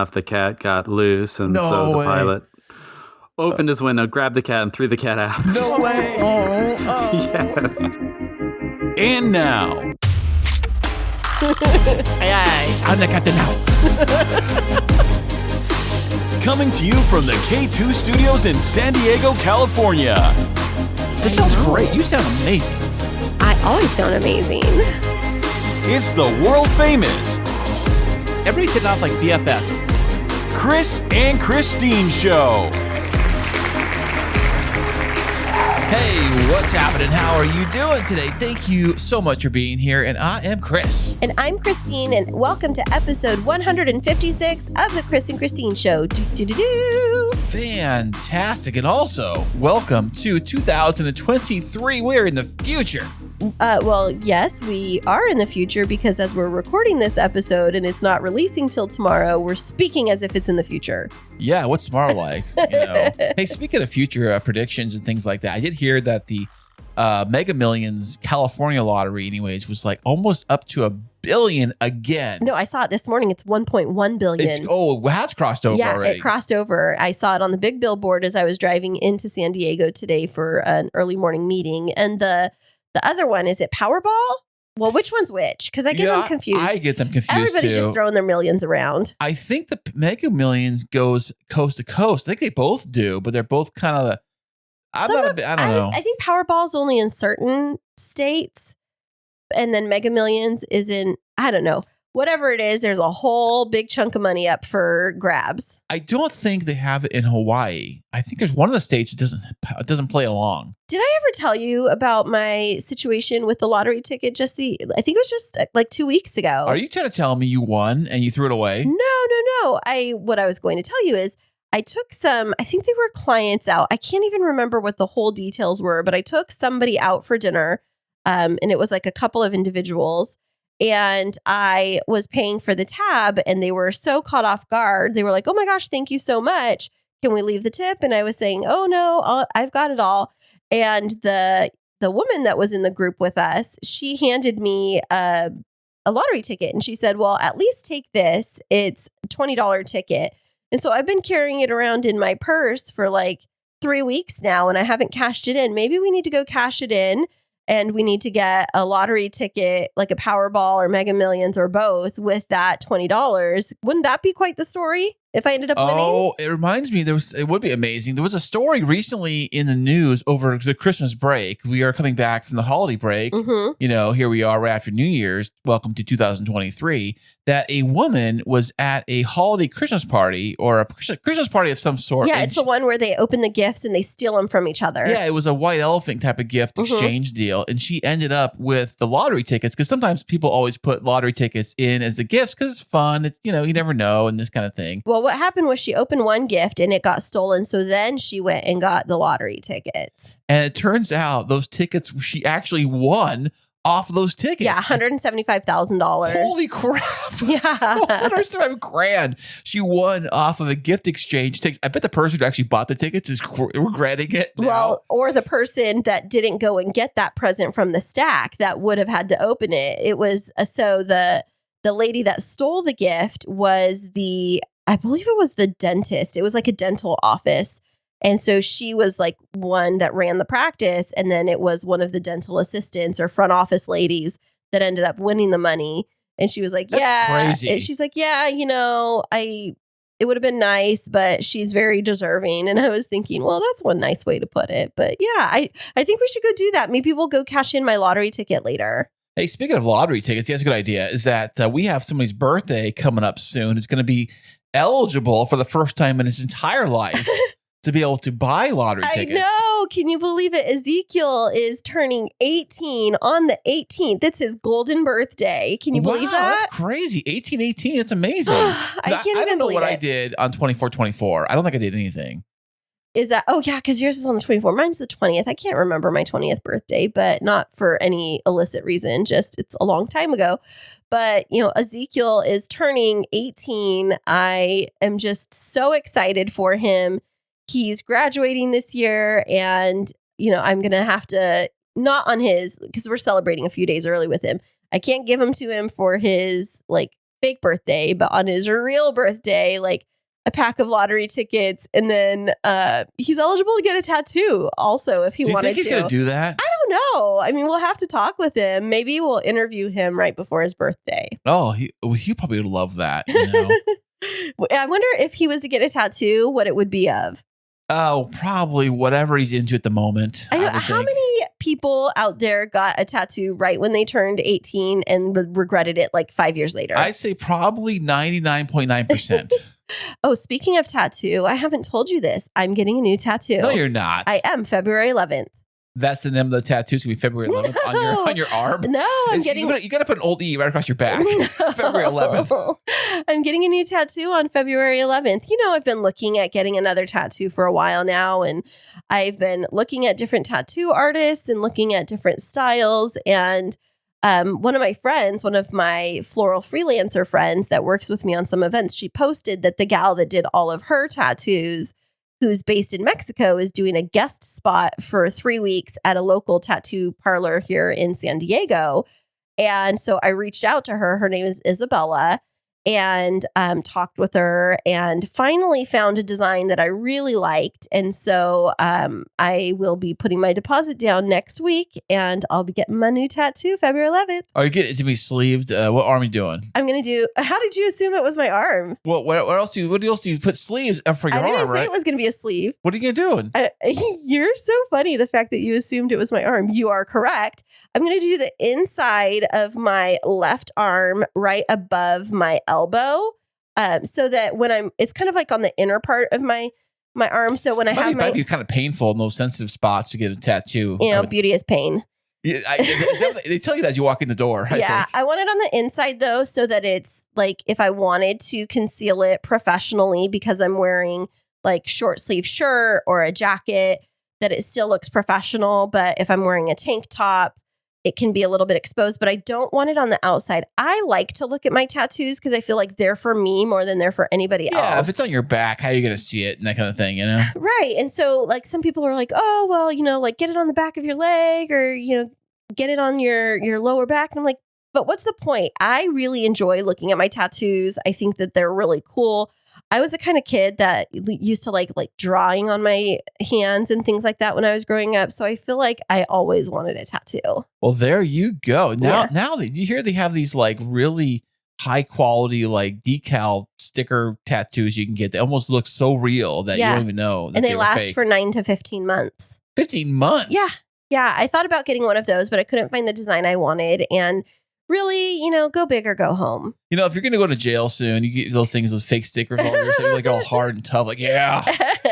The cat got loose, and so the pilot opened his window, grabbed the cat, and threw the cat out. No way! Yes. And now, Aye. I'm the captain now. coming to you from the K2 Studios in San Diego, California. This sounds great. You sound amazing. I always sound amazing. It's the world famous Everybody's hitting off like BFFs. Chris and Christine Show. Hey, what's happening? How are you doing today? Thank you so much for being here. And I am Chris. And I'm Christine, and welcome to episode 156 of the Chris and Christine Show. Do-do-do-do. Fantastic. And also, welcome to 2023. We're in the future. Well, yes, we are in the future because as we're recording this episode and it's not releasing till tomorrow, we're speaking as if it's in the future. Yeah, what's tomorrow like? Hey, speaking of future predictions and things like that, I did hear that the Mega Millions California lottery, anyways, was like almost up to $1 billion again. No, I saw it this morning. It's 1.1 billion. It has crossed over already. It crossed over. I saw it on the big billboard as I was driving into San Diego today for an early morning meeting. And the other one, is it Powerball? Well, which one's which? Because I get them confused. I get them confused Everybody's too. just throwing their millions around. I think the Mega Millions goes coast to coast. I think they both do, but they're both kind of I don't know. I think Powerball's only in certain states, and then Mega Millions is in, I don't know. Whatever it is, there's a whole big chunk of money up for grabs. I don't think they have it in Hawaii. I think there's one of the states that doesn't play along. Did I ever tell you about my situation with the lottery ticket? I think it was just like 2 weeks ago. Are you trying to tell me you won and you threw it away? No. What I was going to tell you is I took some, I think they were clients out. I can't even remember what the whole details were, but I took somebody out for dinner, and it was like a couple of individuals. And I was paying for the tab and they were so caught off guard. They were like, oh my gosh, thank you so much. Can we leave the tip? And I was saying, oh no, I've got it all. And the woman that was in the group with us, she handed me a lottery ticket. And she said, well, at least take this. It's a $20 ticket. And so I've been carrying it around in my purse for like 3 weeks now and I haven't cashed it in. Maybe we need to go cash it in. And we need to get a lottery ticket, like a Powerball or Mega Millions or both with that $20. Wouldn't that be quite the story if I ended up winning? Oh, it reminds me, it would be amazing. There was a story recently in the news over the Christmas break. We are coming back from the holiday break. Mm-hmm. You know, here we are right after New Year's. Welcome to 2023. That a woman was at a holiday Christmas party or a Christmas party of some sort. Yeah, it's the one where they open the gifts and they steal them from each other. Yeah, it was a white elephant type of gift exchange deal. And she ended up with the lottery tickets because sometimes people always put lottery tickets in as the gifts because it's fun. It's, you never know and this kind of thing. Well, what happened was she opened one gift and it got stolen. So then she went and got the lottery tickets. And it turns out those tickets, she actually won off of those tickets. Yeah, $175,000. Holy crap. Yeah. $175,000. She won off of a gift exchange. I bet the person who actually bought the tickets is regretting it now. Well, or the person that didn't go and get that present from the stack that would have had to open it. It was, so the lady that stole the gift was I believe it was the dentist. It was like a dental office. And so she was like one that ran the practice. And then it was one of the dental assistants or front office ladies that ended up winning the money. And she was like, That's crazy. And she's like, yeah, it would have been nice, but she's very deserving. And I was thinking, well, that's one nice way to put it. But yeah, I think we should go do that. Maybe we'll go cash in my lottery ticket later. Hey, speaking of lottery tickets, that's a good idea. Is that we have somebody's birthday coming up soon. It's going to be eligible for the first time in his entire life to be able to buy lottery tickets. I know. Can you believe it? Ezekiel is turning 18 on the 18th. It's his golden birthday. Can you believe that? That's crazy. 18. That's amazing. I don't know what I did on 24/24. I don't think I did anything. Is that, oh yeah, because yours is on the 24th. Mine's the 20th. I can't remember my 20th birthday, but not for any illicit reason. Just it's a long time ago. But, Ezekiel is turning 18. I am just so excited for him. He's graduating this year and, I'm going to have to, not on his, because we're celebrating a few days early with him. I can't give them to him for his fake birthday, but on his real birthday, like a pack of lottery tickets, and then he's eligible to get a tattoo also if he wanted to. Do you think he's going to do that? I don't know. I mean, we'll have to talk with him. Maybe we'll interview him right before his birthday. Oh, he probably would love that. You know? I wonder if he was to get a tattoo, what it would be of. Oh, probably whatever he's into at the moment. I know. How many people out there got a tattoo right when they turned 18 and regretted it like 5 years later? I'd say probably 99.9%. Oh, speaking of tattoo, I haven't told you this. I'm getting a new tattoo. No, you're not. I am February 11th. That's the name of the tattoo. It's going to be February 11th on your arm. No, I'm getting... You got to put an old E right across your back. No. February 11th. I'm getting a new tattoo on February 11th. You know, I've been looking at getting another tattoo for a while now, and I've been looking at different tattoo artists and looking at different styles. And one of my friends, one of my floral freelancer friends that works with me on some events, she posted that the gal that did all of her tattoos, who's based in Mexico, is doing a guest spot for 3 weeks at a local tattoo parlor here in San Diego. And so I reached out to her. Her name is Isabella, and talked with her and finally found a design that I really liked. And so I will be putting my deposit down next week, and I'll be getting my new tattoo February 11th. Are you getting it to be sleeved? What arm are you doing? I'm going to do... How did you assume it was my arm? What else do you put sleeves for your arm, right? I didn't say it was going to be a sleeve. What are you doing? You're so funny, the fact that you assumed it was my arm. You are correct. I'm going to do the inside of my left arm right above my elbow, so that when it's kind of like on the inner part of my arm. So when it might be kind of painful in those sensitive spots to get a tattoo. You know, beauty is pain. Yeah, they tell you that as you walk in the door. I want it on the inside though, so that it's like if I wanted to conceal it professionally because I'm wearing like short sleeve shirt or a jacket, that it still looks professional. But if I'm wearing a tank top, it can be a little bit exposed, but I don't want it on the outside. I like to look at my tattoos because I feel like they're for me more than they're for anybody else. Yeah, if it's on your back, how are you going to see it and that kind of thing, you know? Right. And so like some people are like, oh, well, you know, like get it on the back of your leg or, you know, get it on your lower back. And I'm like, but what's the point? I really enjoy looking at my tattoos. I think that they're really cool. I was the kind of kid that used to like drawing on my hands and things like that when I was growing up. So I feel like I always wanted a tattoo. Well, there you go. Now you hear they have these like really high quality like decal sticker tattoos you can get. They almost look so real that you don't even know. And they last for 9 to 15 months. 15 months? Yeah. Yeah. I thought about getting one of those, but I couldn't find the design I wanted. And really, you know, go big or go home. You know, if you're going to go to jail soon, you get those things, those fake stickers all over, so you're like all hard and tough. Like, yeah,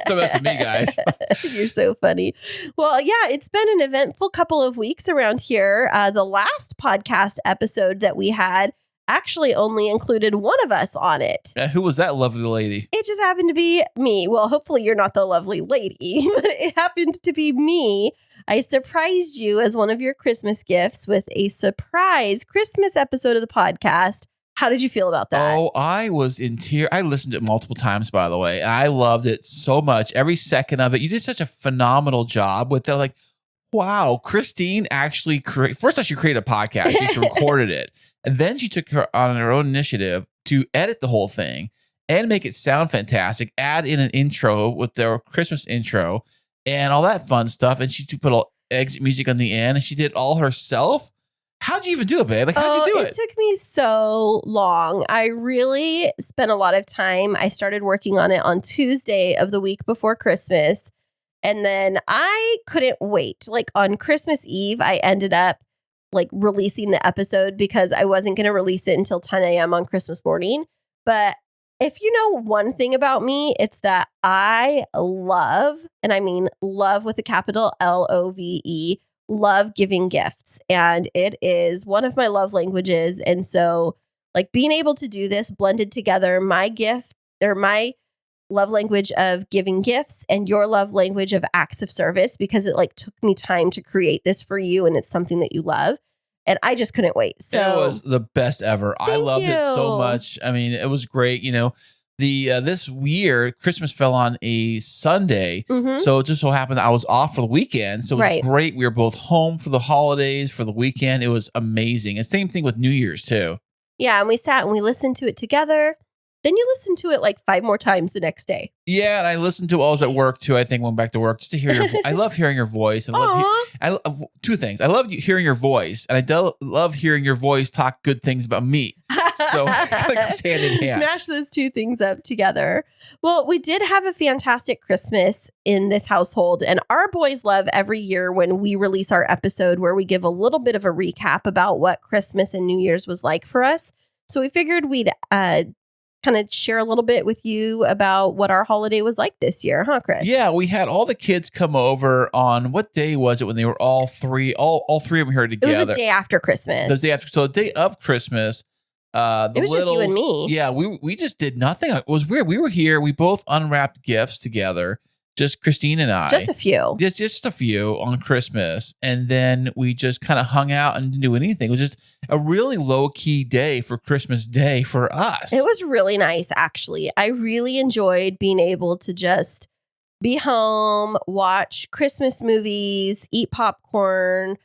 don't mess with me, guys. You're so funny. Well, yeah, it's been an eventful couple of weeks around here. The last podcast episode that we had actually only included one of us on it. Who was that lovely lady? It just happened to be me. Well, hopefully you're not the lovely lady, but it happened to be me. I surprised you as one of your Christmas gifts with a surprise Christmas episode of the podcast. How did you feel about that? Oh, I was in tears. I listened to it multiple times, by the way, and I loved it so much. Every second of it. You did such a phenomenal job with it. Like, wow, Christine actually first off, she created a podcast. She recorded it. And then she took her on her own initiative to edit the whole thing and make it sound fantastic, add in an intro with their Christmas intro and all that fun stuff. And she put all exit music on the end, and she did it all herself. How'd you even do it, babe? Like, how'd you do it? It took me so long. I really spent a lot of time. I started working on it on Tuesday of the week before Christmas. And then I couldn't wait. Like on Christmas Eve, I ended up like releasing the episode because I wasn't going to release it until 10 a.m. on Christmas morning. But if you know one thing about me, it's that I love, and I mean love with a capital LOVE, love giving gifts. And it is one of my love languages. And so like being able to do this blended together, my gift or my love language of giving gifts and your love language of acts of service, because it like took me time to create this for you and it's something that you love. And I just couldn't wait. So it was the best ever. I loved it so much. I mean, it was great. You know, this year, Christmas fell on a Sunday. Mm-hmm. So it just so happened that I was off for the weekend. So it was great. We were both home for the holidays, for the weekend. It was amazing. And same thing with New Year's too. Yeah, and we sat and we listened to it together. Then you listen to it like 5 more times the next day. Yeah, and I listened to it while I was at work too. I think went back to work just to hear your voice. I love hearing your voice. I love two things. I love hearing your voice, and I love hearing your voice talk good things about me. So it goes hand in hand. Mash those two things up together. Well, we did have a fantastic Christmas in this household, and our boys love every year when we release our episode where we give a little bit of a recap about what Christmas and New Year's was like for us. So we figured we'd kind of share a little bit with you about what our holiday was like this year, huh, Chris? Yeah, we had all the kids come over on what day was it when they were all three of them here together? It was the day after Christmas. The day after, so the day of Christmas. It was just you and me. Yeah, we just did nothing. It was weird. We were here. We both unwrapped gifts together. Just Christine and I. Just a few. Just a few on Christmas. And then we just kind of hung out and didn't do anything. It was just a really low-key day for Christmas Day for us. It was really nice, actually. I really enjoyed being able to just be home, watch Christmas movies, eat popcorn.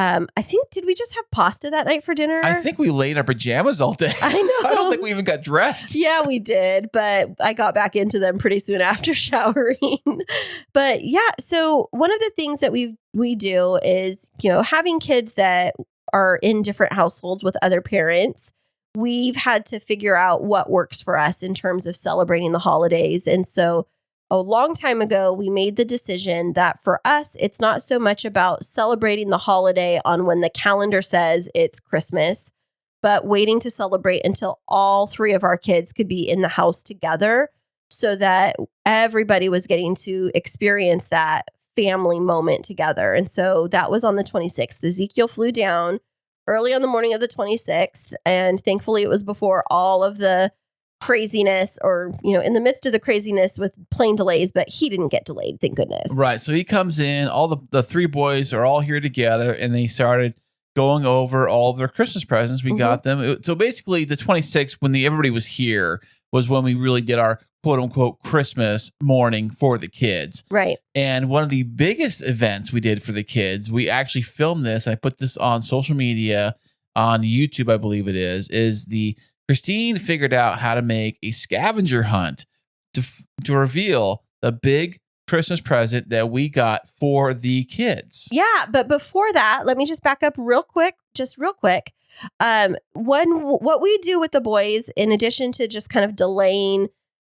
I think, did we just have pasta that night for dinner? I think we laid in our pajamas all day. I know. I don't think we even got dressed. Yeah, we did, but I got back into them pretty soon after showering. But yeah, so one of the things that we do is, having kids that are in different households with other parents, we've had to figure out what works for us in terms of celebrating the holidays. And so a long time ago, we made the decision that for us, it's not so much about celebrating the holiday on when the calendar says it's Christmas, but waiting to celebrate until all 3 of our kids could be in the house together so that everybody was getting to experience that family moment together. And so that was on the 26th. Ezekiel flew down early on the morning of the 26th, and thankfully it was before all of the craziness or, in the midst of the craziness with plane delays, but he didn't get delayed. Thank goodness. Right. So he comes in, all the 3 boys are all here together, and they started going over all of their Christmas presents. We got them. So basically the 26th, when everybody was here, was when we really did our quote unquote Christmas morning for the kids. Right. And one of the biggest events we did for the kids, we actually filmed this. I put this on social media on YouTube, I believe it is the Christine figured out how to make a scavenger hunt to reveal the big Christmas present that we got for the kids. Yeah, but before that, let me just back up real quick. What we do with the boys, in addition to just kind of delaying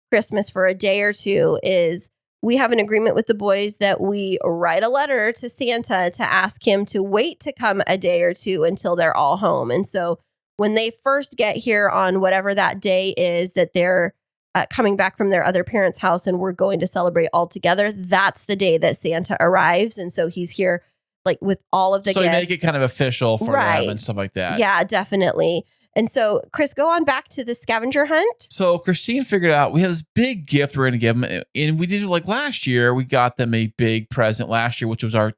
Christmas for a day or two, is we have an agreement with the boys that we write a letter to Santa to ask him to wait to come a day or two until they're all home. And so when they first get here on whatever that day is that they're coming back from their other parents' house and we're going to celebrate all together, that's the day that Santa arrives. And so he's here like with all of the gifts. So you make it kind of official for them and stuff like that. Yeah, definitely. And so, Chris, go on back to the scavenger hunt. So Christine figured out we had this big gift we're going to give them. And we did it like last year. We got them a big present last year, which was our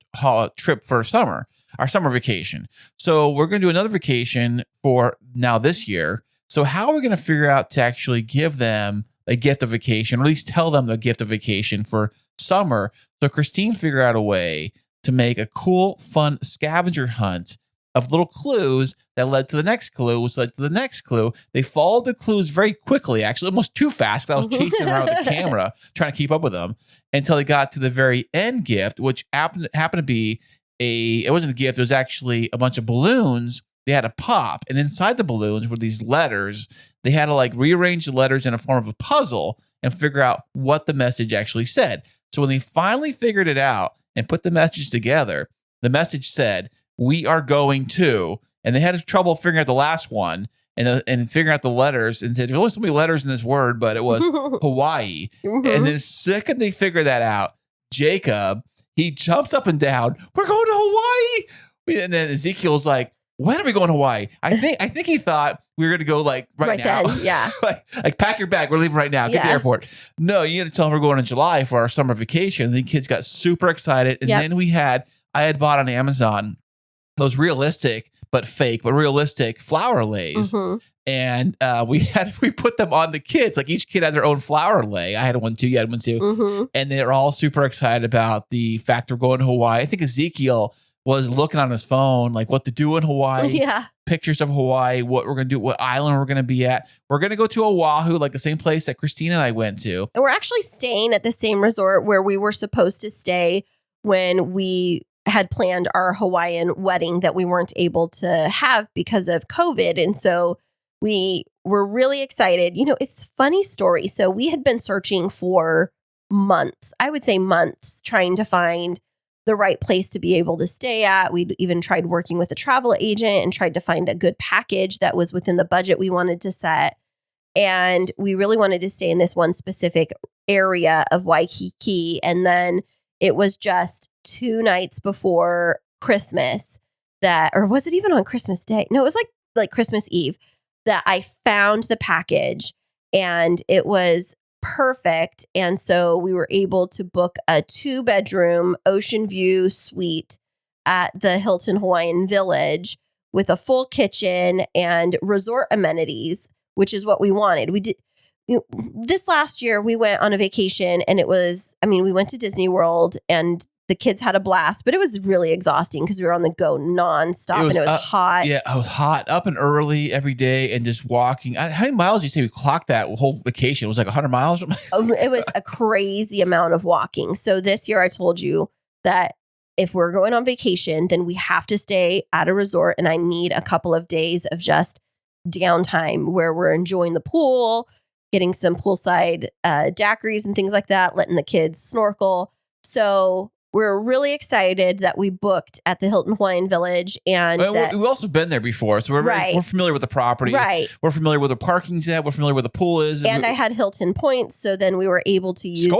trip for summer. Our summer vacation. So we're going to do another vacation for now this year. So how are we going to figure out to actually give them a gift of vacation, or at least tell them the gift of vacation for summer? So Christine figured out a way to make a cool, fun scavenger hunt of little clues that led to the next clue, which led to the next clue. They followed the clues very quickly, actually almost too fast. I was chasing around with the camera, trying to keep up with them until they got to the very end gift, which happened to be it wasn't a gift. It was actually a bunch of balloons. They had to pop, and inside the balloons were these letters. They had to like rearrange the letters in a form of a puzzle and figure out what the message actually said. So when they finally figured it out and put the message together, the message said, "We are going to," and they had trouble figuring out the last one and figuring out the letters, and said, "There's only so many letters in this word," but it was Hawaii. And then the second they figured that out, Jacob, he jumps up and down. "We're going to Hawaii." And then Ezekiel's like, "When are we going to Hawaii?" I think he thought we were going to go like right now. Then, yeah. like pack your bag. We're leaving right now. Get to the airport. No, you got to tell them we're going in July for our summer vacation. And the kids got super excited. And then I had bought on Amazon those realistic but fake, but realistic flower lays. And we put them on the kids. Like each kid had their own flower lay. I had one too. You had one too. And they're all super excited about the fact we're going to Hawaii. I think Ezekiel was looking on his phone, like what to do in Hawaii. Yeah. Pictures of Hawaii, what we're going to do, what island we're going to be at. We're going to go to Oahu, like the same place that Christina and I went to. And we're actually staying at the same resort where we were supposed to stay when we had planned our Hawaiian wedding that we weren't able to have because of COVID. And so we were really excited. You know, it's a funny story. So we had been searching for months, I would say months, trying to find the right place to be able to stay at. We'd even tried working with a travel agent and tried to find a good package that was within the budget we wanted to set. And we really wanted to stay in this one specific area of Waikiki. And then it was just 2 nights before Christmas or was it even on Christmas Day? No, it was like Christmas Eve that I found the package, and it was perfect. And so we were able to book a 2-bedroom ocean view suite at the Hilton Hawaiian Village with a full kitchen and resort amenities, which is what we wanted. We did this last year. We went on a vacation, and we went to Disney World, and the kids had a blast, but it was really exhausting because we were on the go nonstop, and it was hot. Yeah, it was hot, up and early every day, and just walking. How many miles did you say we clocked that whole vacation? It was like 100 miles? It was a crazy amount of walking. So this year I told you that if we're going on vacation, then we have to stay at a resort, and I need a couple of days of just downtime where we're enjoying the pool, getting some poolside daiquiris and things like that, letting the kids snorkel. So we're really excited that we booked at the Hilton Hawaiian Village. And we've also been there before. So we're familiar with the property. Right. We're familiar with the parking's at. We're familiar with the pool is. And I had Hilton points. So then we were able to use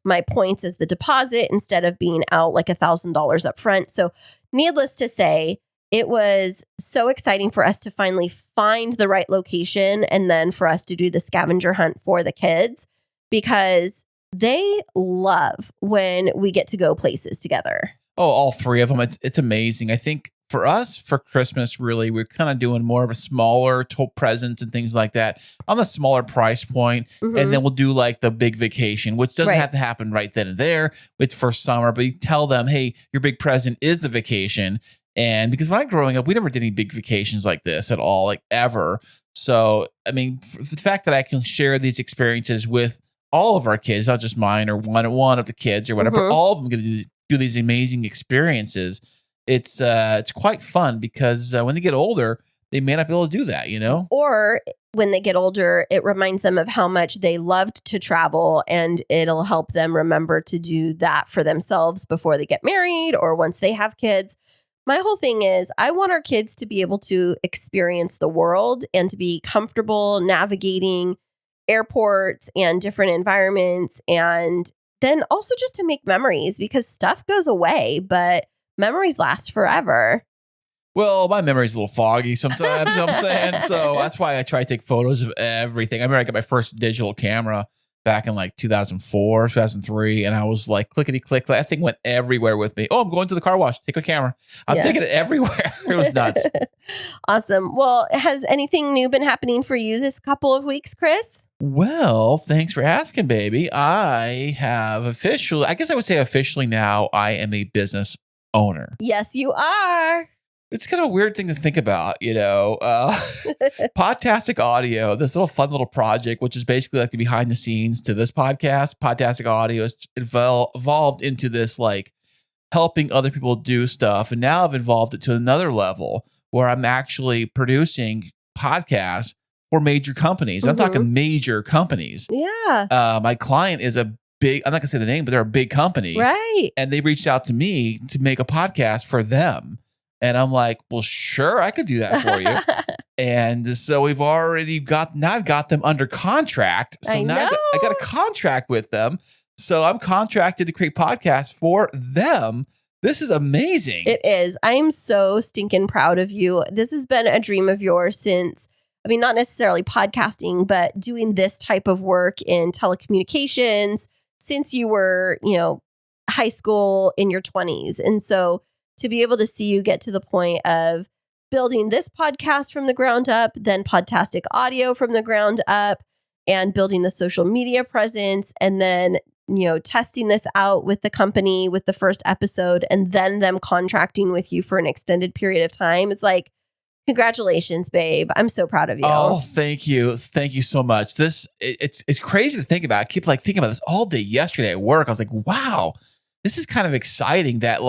my points as the deposit instead of being out like $1,000 up front. So needless to say, it was so exciting for us to finally find the right location, and then for us to do the scavenger hunt for the kids, because they love when we get to go places together. Oh, all 3 of them. It's amazing. I think for us, for Christmas, really, we're kind of doing more of a smaller presents and things like that on the smaller price point. Mm-hmm. And then we'll do like the big vacation, which doesn't have to happen right then and there. It's for summer, but you tell them, hey, your big present is the vacation. And because when I was growing up, we never did any big vacations like this at all, like ever. So, I mean, the fact that I can share these experiences with all of our kids, not just mine or one of the kids or whatever, but all of them going to do these amazing experiences. It's quite fun because when they get older, they may not be able to do that, you know? Or when they get older, it reminds them of how much they loved to travel, and it'll help them remember to do that for themselves before they get married or once they have kids. My whole thing is I want our kids to be able to experience the world and to be comfortable navigating airports and different environments, and then also just to make memories, because stuff goes away, but memories last forever. Well, my memory's a little foggy sometimes, you know what I'm saying? So that's why I try to take photos of everything. I remember I got my first digital camera back in like 2004, 2003, and I was like, clickety click. That thing went everywhere with me. Oh, I'm going to the car wash. Take my camera. I'm taking it everywhere. It was nuts. Awesome. Well, has anything new been happening for you this couple of weeks, Chris? Well, thanks for asking, baby. I have officially, I guess I would say officially now, I am a business owner. Yes, you are. It's kind of a weird thing to think about, you know. Podtastic Audio, this little fun little project, which is basically like the behind the scenes to this podcast. Podtastic Audio has evolved into this like helping other people do stuff. And now I've evolved it to another level where I'm actually producing podcasts for major companies. I'm talking major companies. Yeah. My client is a big, I'm not gonna say the name, but they're a big company. Right. And they reached out to me to make a podcast for them. And I'm like, well, sure, I could do that for you. And so we've already I've got them under contract. So now I got a contract with them. So I'm contracted to create podcasts for them. This is amazing. It is. I'm so stinking proud of you. This has been a dream of yours since, I mean, not necessarily podcasting, but doing this type of work in telecommunications since you were, you know, high school in your 20s. And so to be able to see you get to the point of building this podcast from the ground up, then Podtastic Audio from the ground up, and building the social media presence, and then testing this out with the company with the first episode and then them contracting with you for an extended period of time. It's like, congratulations, babe. I'm so proud of you. Oh, thank you. Thank you so much. It's crazy to think about. I keep thinking about this all day yesterday at work. I was like, wow, this is kind of exciting that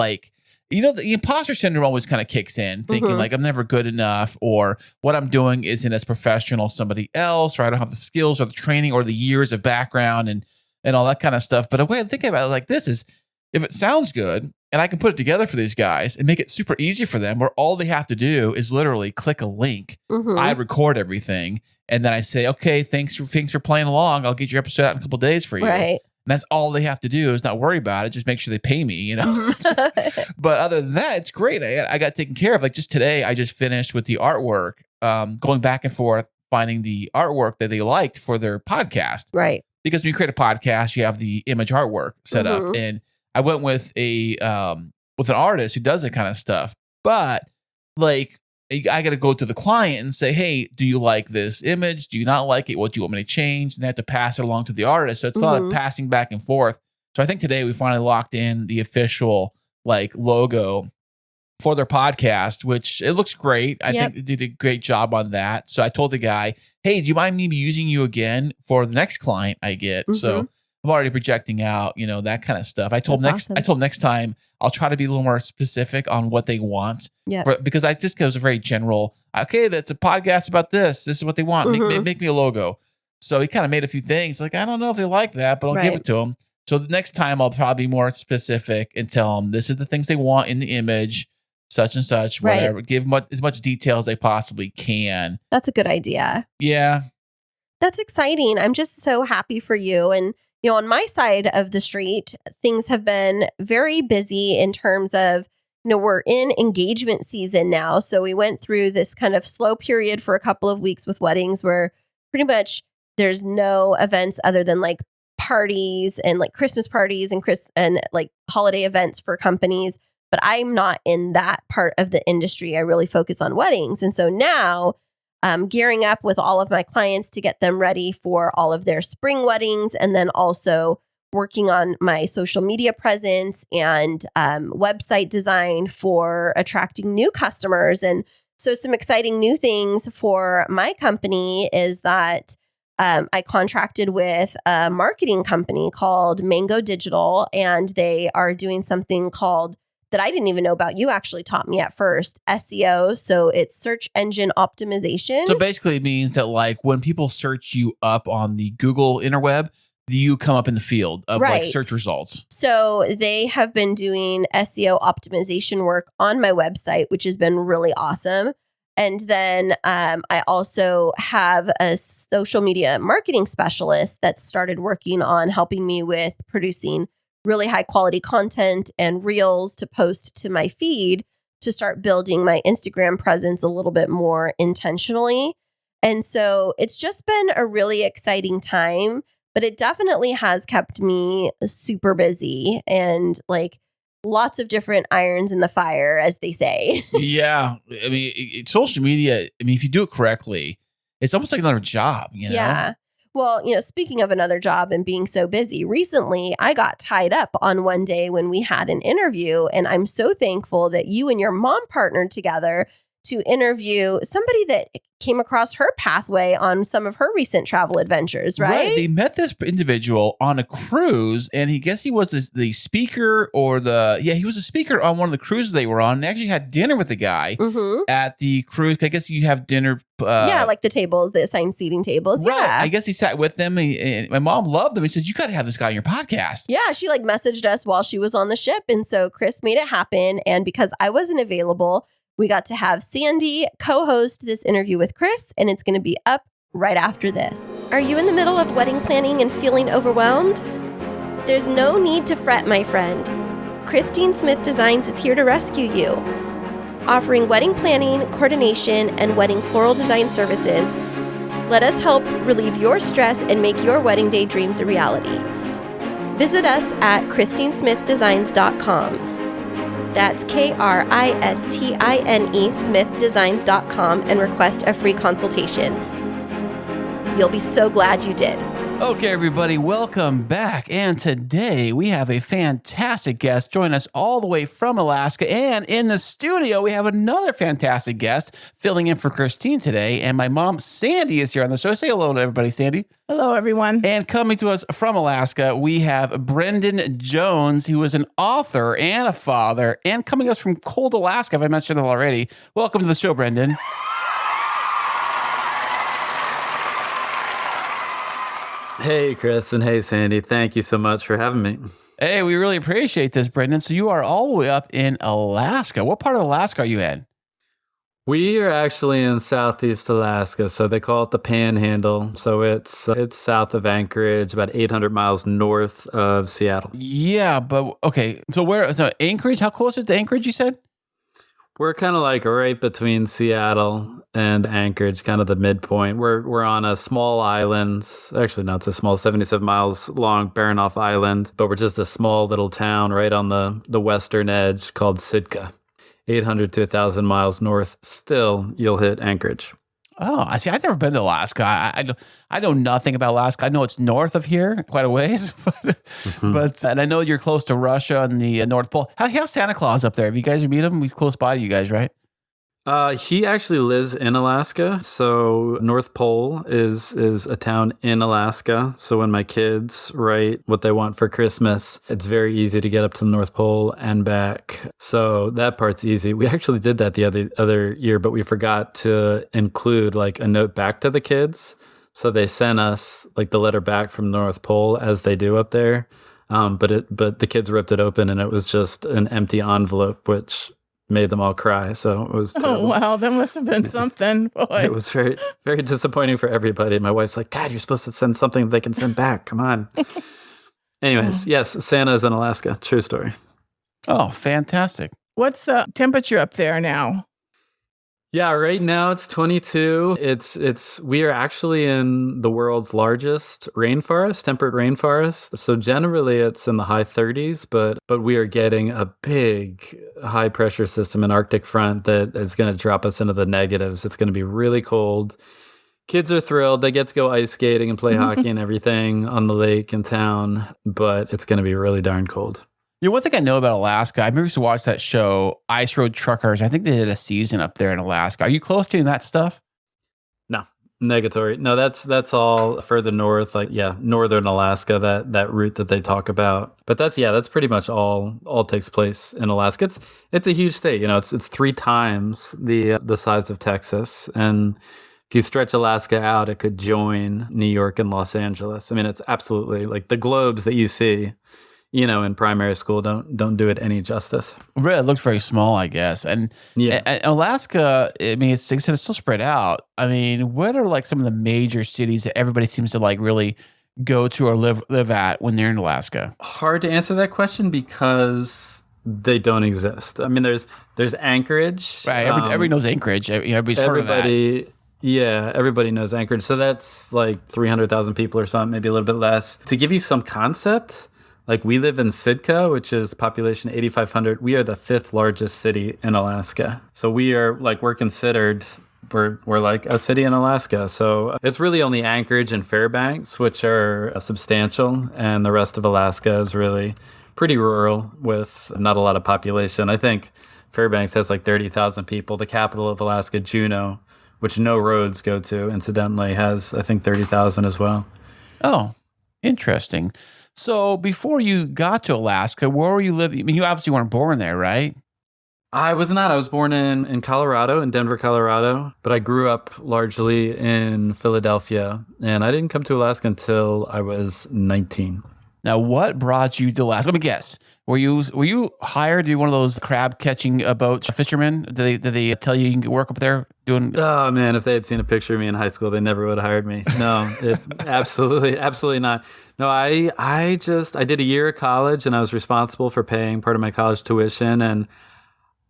the imposter syndrome always kind of kicks in, thinking I'm never good enough, or what I'm doing isn't as professional as somebody else, or I don't have the skills or the training or the years of background and all that kind of stuff. But the way I'm thinking about it like this is, if it sounds good and I can put it together for these guys and make it super easy for them, where all they have to do is literally click a link. I record everything, and then I say, okay, thanks for playing along. I'll get your episode out in a couple of days for you. Right. And that's all they have to do, is not worry about it. Just make sure they pay me, But other than that, it's great. I got taken care of. Like just today, I just finished with the artwork, going back and forth, finding the artwork that they liked for their podcast. Right. Because when you create a podcast, you have the image artwork set up. And I went with an artist who does that kind of stuff. But I got to go to the client and say, hey, do you like this image? Do you not like it? What do you want me to change? And they have to pass it along to the artist. So it's a lot of passing back and forth. So I think today we finally locked in the official logo for their podcast, which it looks great. I think they did a great job on that. So I told the guy, hey, do you mind me using you again for the next client I get? So I'm already projecting out, that kind of stuff. I told next time I'll try to be a little more specific on what they want. Yeah. Because I just goes a very general, okay, that's a podcast about this. This is what they want. Make me a logo. So he kind of made a few things. I don't know if they like that, but I'll give it to them. So the next time I'll probably be more specific and tell them this is the things they want in the image, such and such, whatever. Give them as much detail as they possibly can. That's a good idea. Yeah. That's exciting. I'm just so happy for you. And on my side of the street, things have been very busy in terms of, we're in engagement season now. So we went through this kind of slow period for a couple of weeks with weddings where pretty much there's no events other than parties and Christmas parties and holiday events for companies. But I'm not in that part of the industry. I really focus on weddings. And so now gearing up with all of my clients to get them ready for all of their spring weddings, and then also working on my social media presence and website design for attracting new customers. And so some exciting new things for my company is that I contracted with a marketing company called Mango Digital, and they are doing something called, that I didn't even know about. You actually taught me at first, SEO. So it's search engine optimization. So basically it means that when people search you up on the Google interweb, you come up in the field of search results. So they have been doing SEO optimization work on my website, which has been really awesome. And then I also have a social media marketing specialist that started working on helping me with producing really high quality content and reels to post to my feed to start building my Instagram presence a little bit more intentionally. And so it's just been a really exciting time, but it definitely has kept me super busy and lots of different irons in the fire, as they say. Yeah. I mean, social media, if you do it correctly, it's almost like another job, Yeah. Well, speaking of another job and being so busy, recently I got tied up on one day when we had an interview, and I'm so thankful that you and your mom partnered together to interview somebody that came across her pathway on some of her recent travel adventures, right? They met this individual on a cruise, and he was the speaker he was a speaker on one of the cruises they were on. They actually had dinner with the guy at the cruise. I guess you have dinner. The tables, the assigned seating tables. Right. Yeah. I guess he sat with them, and my mom loved him. He says, you got to have this guy on your podcast. Yeah. She messaged us while she was on the ship. And so Chris made it happen. And because I wasn't available, we got to have Sandy co-host this interview with Chris, and it's going to be up right after this. Are you in the middle of wedding planning and feeling overwhelmed? There's no need to fret, my friend. Christine Smith Designs is here to rescue you. Offering wedding planning, coordination, and wedding floral design services, let us help relieve your stress and make your wedding day dreams a reality. Visit us at christinesmithdesigns.com. That's KRISTINE smithdesigns.com and request a free consultation. You'll be so glad you did. Okay, everybody, welcome back. And today we have a fantastic guest join us all the way from Alaska. And in the studio, we have another fantastic guest filling in for Christine today. And my mom, Sandy, is here on the show. Say hello to everybody, Sandy. Hello, everyone. And coming to us from Alaska, we have Brendan Jones, who is an author and a father, and coming to us from cold Alaska, if I mentioned it already. Welcome to the show, Brendan. Hey, Chris, and hey, Sandy. Thank you so much for having me. Hey, we really appreciate this, Brendan. So you are all the way up in Alaska. What part of Alaska are you in? We are actually in Southeast Alaska, so they call it the Panhandle. So it's south of Anchorage, about 800 miles north of Seattle. Yeah, but okay. So Anchorage? How close is it to Anchorage, you said? We're kind of like right between Seattle and Anchorage, kind of the midpoint. We're on a small island. Actually, not so small, 77 miles long, Baranof Island. But we're just a small little town right on the western edge called Sitka. 800 to 1,000 miles north. Still, you'll hit Anchorage. Oh, I see. I've never been to Alaska. I know nothing about Alaska. I know it's north of here, quite a ways, but and I know you're close to Russia and the North Pole. How's Santa Claus up there? Have you guys meet him? He's close by to you guys, right? He actually lives in Alaska. So North Pole is a town in Alaska. So when my kids write what they want for Christmas, it's very easy to get up to the North Pole and back. So that part's easy. We actually did that the other year, but we forgot to include like a note back to the kids. So they sent us like the letter back from North Pole as they do up there. But the kids ripped it open and it was just an empty envelope, which made them all cry. So it was terrible. Oh, wow. That must have been something. Boy. It was very, very disappointing for everybody. My wife's like, God, you're supposed to send something they can send back. Come on. Anyways, yes, Santa's in Alaska. True story. Oh, fantastic. What's the temperature up there now? Yeah, right now it's 22. We are actually in the world's largest rainforest, temperate rainforest. So generally it's in the high 30s, but we are getting a big high pressure system, an Arctic front that is going to drop us into the negatives. It's going to be really cold. Kids are thrilled. They get to go ice skating and play hockey and everything on the lake in town, but it's going to be really darn cold. You know, one thing I know about Alaska, I used to watch that show, Ice Road Truckers. I think they did a season up there in Alaska. Are you close to that stuff? No, negatory. No, that's all further north, like, yeah, northern Alaska, that route that they talk about. But that's pretty much all takes place in Alaska. It's a huge state. You know, it's 3 times the size of Texas. And if you stretch Alaska out, it could join New York and Los Angeles. I mean, it's absolutely like the globes that you see, you know, in primary school don't do it any justice. Really, it looks very small, I guess. And yeah, and Alaska, I mean, it's still spread out. I mean, what are like some of the major cities that everybody seems to like really go to or live at when they're in Alaska? Hard to answer that question because they don't exist. I mean, there's Anchorage. Right, everybody knows Anchorage. Everybody's heard of that. Yeah, everybody knows Anchorage. So that's like 300,000 people or something, maybe a little bit less. To give you some concept, like we live in Sitka, which is population 8,500. We are the 5th largest city in Alaska. So we're considered, we're like a city in Alaska. So it's really only Anchorage and Fairbanks, which are substantial. And the rest of Alaska is really pretty rural with not a lot of population. I think Fairbanks has like 30,000 people. The capital of Alaska, Juneau, which no roads go to, incidentally, has, I think, 30,000 as well. Oh, interesting. So before you got to Alaska, where were you living? I mean, you obviously weren't born there, right? I was not. I was born in Colorado, in Denver, Colorado, but I grew up largely in Philadelphia, and I didn't come to Alaska until I was 19. Now, what brought you to Alaska? Let me guess. Were you hired to be one of those crab catching boat fishermen? Did they tell you can work up there doing? Oh man, if they had seen a picture of me in high school, they never would have hired me. No, absolutely not. No, I did a year of college, and I was responsible for paying part of my college tuition, and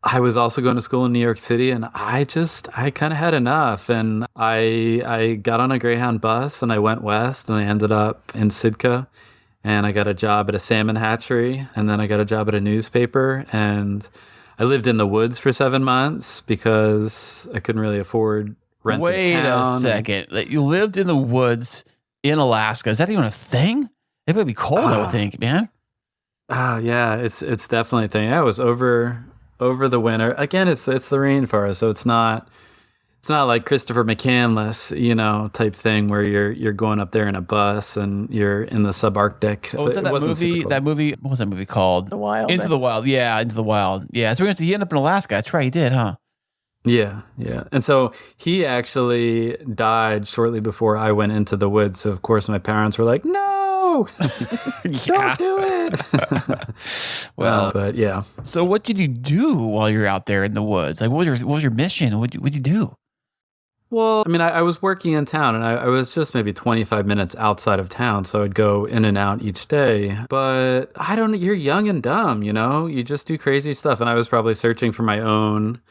I was also going to school in New York City, and I kind of had enough, and I got on a Greyhound bus and I went west, and I ended up in Sitka. And I got a job at a salmon hatchery, and then I got a job at a newspaper, and I lived in the woods for 7 months because I couldn't really afford rent in town. Wait a second. You lived in the woods in Alaska. Is that even a thing? It would be cold, I would think, man. Oh yeah, it's definitely a thing. Yeah, it was over the winter. Again, it's the rainforest, so it's not like Christopher McCandless, type thing where you're going up there in a bus and you're in the subarctic. Oh, was that movie? That movie, what was that movie called? The Wild. Into the Wild. Yeah, Into the Wild. Yeah, so he ended up in Alaska. That's right, he did, huh? Yeah. And so he actually died shortly before I went into the woods. So of course my parents were like, "No, don't do it." Well, but yeah. So what did you do while you're out there in the woods? Like, what was your mission? What'd you do? Well, I mean, I was working in town, and I was just maybe 25 minutes outside of town, so I'd go in and out each day. But you're young and dumb, you just do crazy stuff. And I was probably searching for my own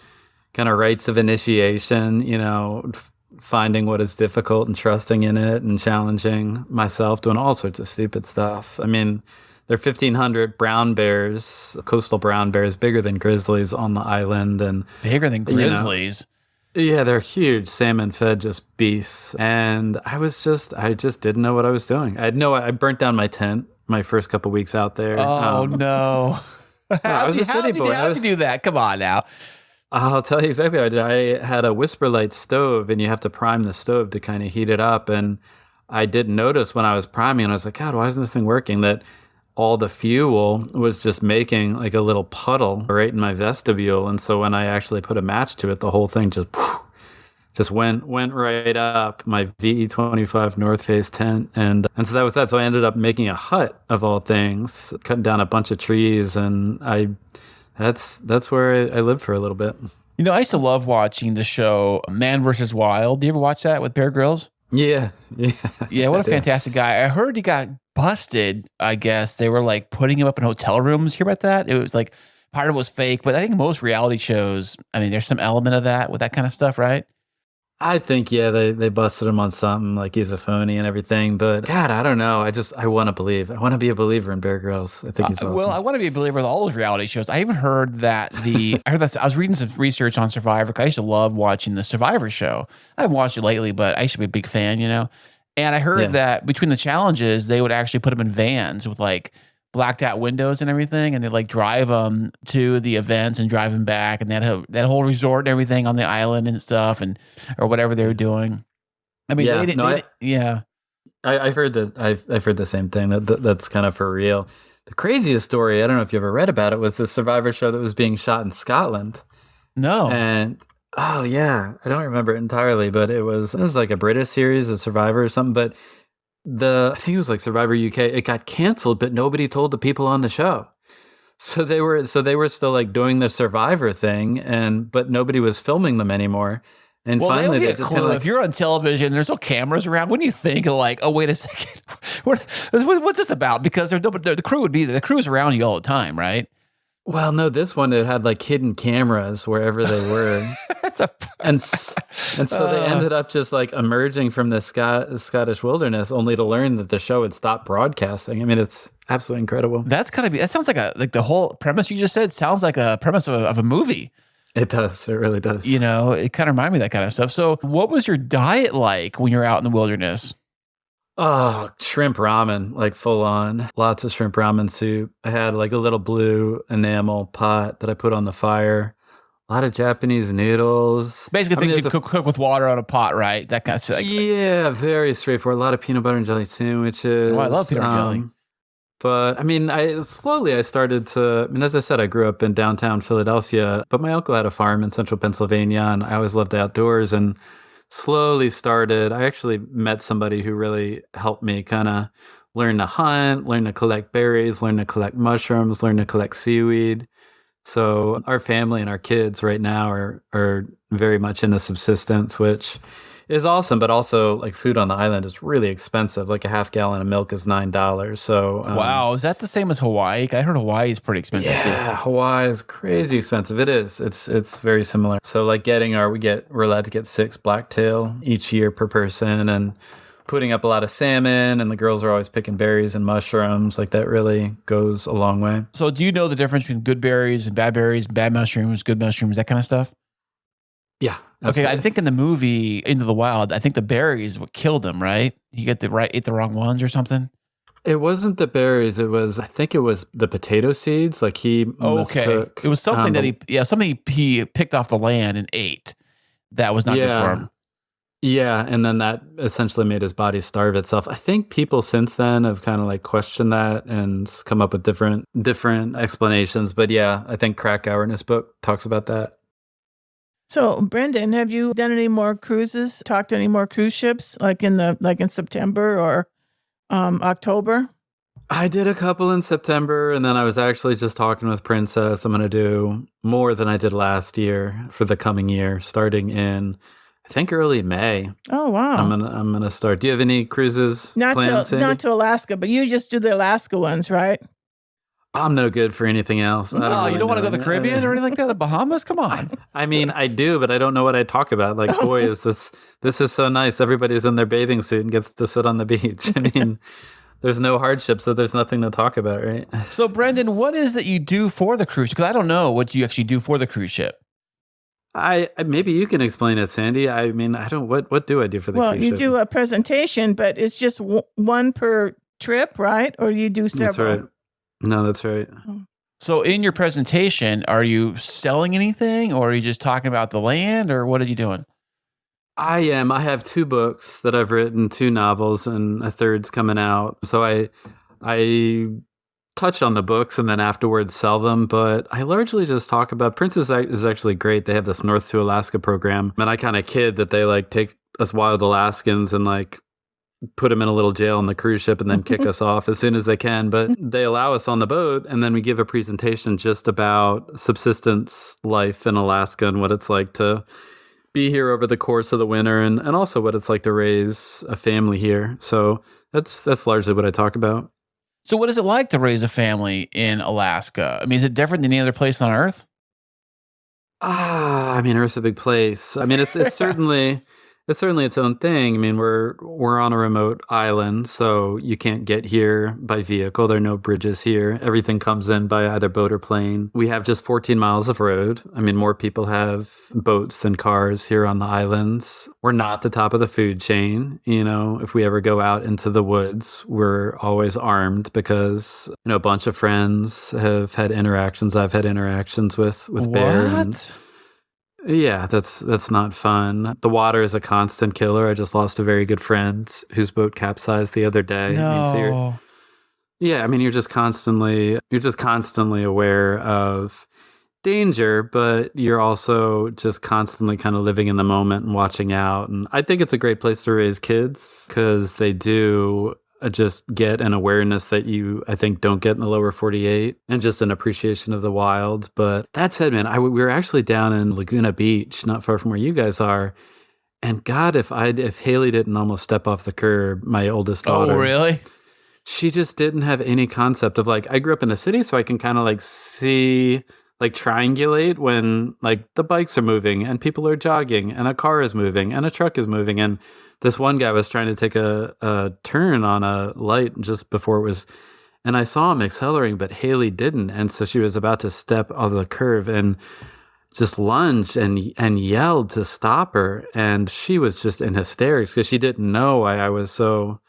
kind of rites of initiation, finding what is difficult and trusting in it and challenging myself, doing all sorts of stupid stuff. I mean, there are 1,500 brown bears, coastal brown bears, bigger than grizzlies on the island. And bigger than grizzlies? Yeah, they're huge, salmon-fed, just beasts. And I just didn't know what I was doing. I burnt down my tent my first couple weeks out there. Oh, no. I was a city boy. How did you do that? Come on now. I'll tell you exactly what I did. I had a Whisper Light stove, and you have to prime the stove to kind of heat it up. And I didn't notice when I was priming, and I was like, God, why isn't this thing working? That all the fuel was just making like a little puddle right in my vestibule. And so when I actually put a match to it, the whole thing just went right up my VE25 North Face tent. And so that was that. So I ended up making a hut of all things, cutting down a bunch of trees, and that's where I lived for a little bit. I used to love watching the show Man vs. Wild. Do you ever watch that with Bear Grylls? Yeah. Yeah, what a fantastic guy. I heard he got busted, I guess. They were like putting him up in hotel rooms. Hear about that? It was like part of it was fake, but I think most reality shows, I mean, there's some element of that with that kind of stuff, right? I think, yeah, they busted him on something, like he's a phoney and everything. But God, I don't know. I want to believe. I want to be a believer in Bear Grylls. I think he's awesome. Well, I want to be a believer in all those reality shows. I even heard that I was reading some research on Survivor. I used to love watching the Survivor show. I haven't watched it lately, but I used to be a big fan, And I heard that between the challenges, they would actually put them in vans with like blacked out windows and everything, and they like drive them to the events and drive them back, and that whole resort and everything on the island and stuff, or whatever they were doing. I mean, I've heard that. I've heard the same thing. That's kind of for real. The craziest story, I don't know if you ever read about it, was the Survivor show that was being shot in Scotland. No, and oh yeah, I don't remember it entirely, but it was like a British series of Survivor or something, but. I think it was like Survivor UK. It got canceled, but nobody told the people on the show. So they were still like doing the Survivor thing, but nobody was filming them anymore. And finally, they just if you're on television, there's no cameras around. When you think of like, oh wait a second, what's this about? Because the crew's around you all the time, right? Well, no, this one, it had like hidden cameras wherever they were. And so they ended up just like emerging from the Scottish wilderness only to learn that the show had stopped broadcasting. I mean, it's absolutely incredible. That sounds like the whole premise you just said sounds like a premise of a movie. It does. It really does. It kind of reminded me of that kind of stuff. So what was your diet like when you're out in the wilderness? Oh, shrimp ramen, like full on. Lots of shrimp ramen soup. I had like a little blue enamel pot that I put on the fire. A lot of Japanese noodles. Basically, things you cook with water on a pot, right? That kind of stuff. Yeah, very straightforward. A lot of peanut butter and jelly sandwiches. Oh, I love peanut butter and jelly. But I mean, I started to, as I said, I grew up in downtown Philadelphia, but my uncle had a farm in central Pennsylvania, and I always loved the outdoors, and slowly started, I actually met somebody who really helped me kind of learn to hunt, learn to collect berries, learn to collect mushrooms, learn to collect seaweed. So our family and our kids right now are very much into subsistence, which is awesome, but also like food on the island is really expensive. Like a half gallon of milk is $9. So wow, is that the same as Hawaii? I heard Hawaii is pretty expensive. Yeah, Hawaii is crazy expensive. It is. It's very similar. So like we're allowed to get 6 blacktail each year per person, and putting up a lot of salmon, and the girls are always picking berries and mushrooms. Like that really goes a long way. So do you know the difference between good berries and bad mushrooms, good mushrooms, that kind of stuff? Yeah. Okay, I absolutely. think in the movie Into the Wild, I think the berries what killed him, right? He ate the wrong ones or something. It wasn't the berries. I think it was the potato seeds. Like he Okay, mistook. it was something that he picked off the land and ate. That was not good for Yeah. him. Yeah. And then that essentially made his body starve itself. I think people since then have kind of like questioned that and come up with different explanations. But yeah, I think Krakauer in his book talks about that. So, Brendan, have you done any more cruises? Talked to any more cruise ships, like in September or October? I did a couple in September, and then I was actually just talking with Princess. I'm going to do more than I did last year for the coming year, starting in I think early May. Oh, wow. I'm gonna start. Do you have any cruises planned, Sandy? Not to Alaska, but you just do the Alaska ones, right? I'm no good for anything else. I Oh, you don't want to go to the know. Caribbean or anything like that? The Bahamas? Come on. I mean, I do, but I don't know what I talk about. Like, boy, is this is so nice. Everybody's in their bathing suit and gets to sit on the beach. I mean, there's no hardship, so there's nothing to talk about, right? So, Brendan, what is that you do for the cruise? Because I don't know what you actually do for the cruise ship. I maybe you can explain it, Sandy. I mean, I don't. What do I do for the? Well, cruise you ship? do a presentation, but it's just one per trip, right? Or you do several? That's right. No, that's right. So, in your presentation, are you selling anything, or are you just talking about the land, or what are you doing? I am. I have 2 books that I've written, 2 novels, and a third's coming out. So I touch on the books and then afterwards sell them, but I largely just talk about Princess is actually great. They have this North to Alaska program, and I kind of kid that they like take us wild Alaskans and like put them in a little jail on the cruise ship and then kick us off as soon as they can. But they allow us on the boat, and then we give a presentation just about subsistence life in Alaska and what it's like to be here over the course of the winter, and also what it's like to raise a family here. So that's largely what I talk about. So, what is it like to raise a family in Alaska? I mean, is it different than any other place on Earth? I mean, Earth's a big place. I mean, it's certainly its own thing. I mean, we're on a remote island, so you can't get here by vehicle. There are no bridges here. Everything comes in by either boat or plane. We have just 14 miles of road. I mean, more people have boats than cars here on the islands. We're not the top of the food chain. You know, if we ever go out into the woods, we're always armed because, you know, a bunch of friends have had interactions. I've had interactions with bear. What? Yeah, that's not fun. The water is a constant killer. I just lost a very good friend whose boat capsized the other day. No. I mean, you're just constantly aware of danger, but you're also just constantly kind of living in the moment and watching out. And I think it's a great place to raise kids because they do just get an awareness that you, I think, don't get in the lower 48 and just an appreciation of the wild. But that said, man, we were actually down in Laguna Beach, not far from where you guys are. And God, if Haley didn't almost step off the curb, my oldest daughter. Oh, really? She just didn't have any concept of like, I grew up in the city, so I can kind of like see, like triangulate when like the bikes are moving and people are jogging and a car is moving and a truck is moving. And this one guy was trying to take a turn on a light just before it was, and I saw him accelerating, but Haley didn't. And so she was about to step on the curve and just lunged and yelled to stop her. And she was just in hysterics because she didn't know why I was so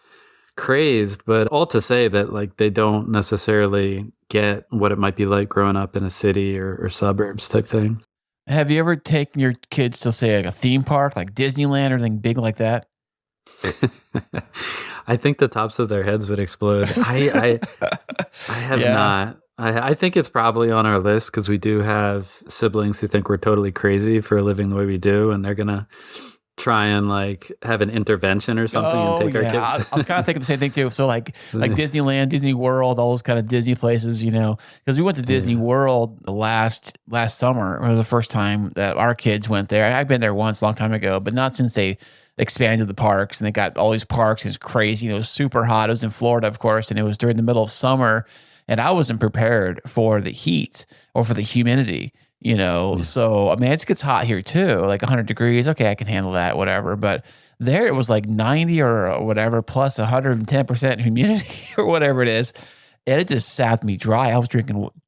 crazed. But all to say that like they don't necessarily get what it might be like growing up in a city or suburbs type thing. Have you ever taken your kids to, say, like a theme park, like Disneyland or anything big like that? I think the tops of their heads would explode. I have not. I think it's probably on our list because we do have siblings who think we're totally crazy for living the way we do, and they're gonna try and like have an intervention or something and take our kids. I was kind of thinking the same thing too. So like Disneyland, Disney World, all those kind of Disney places, you know, because we went to Disney World last summer, or the first time that our kids went there. I've been there once a long time ago, but not since they expanded the parks, and they got all these parks. And it's crazy. You know, it was super hot. It was in Florida, of course, and it was during the middle of summer, and I wasn't prepared for the heat or for the humidity. You know, so I mean, it gets hot here too, like 100 degrees. Okay, I can handle that, whatever. But there it was like 90 or whatever, plus 110% humidity or whatever it is. And it just sapped me dry. I was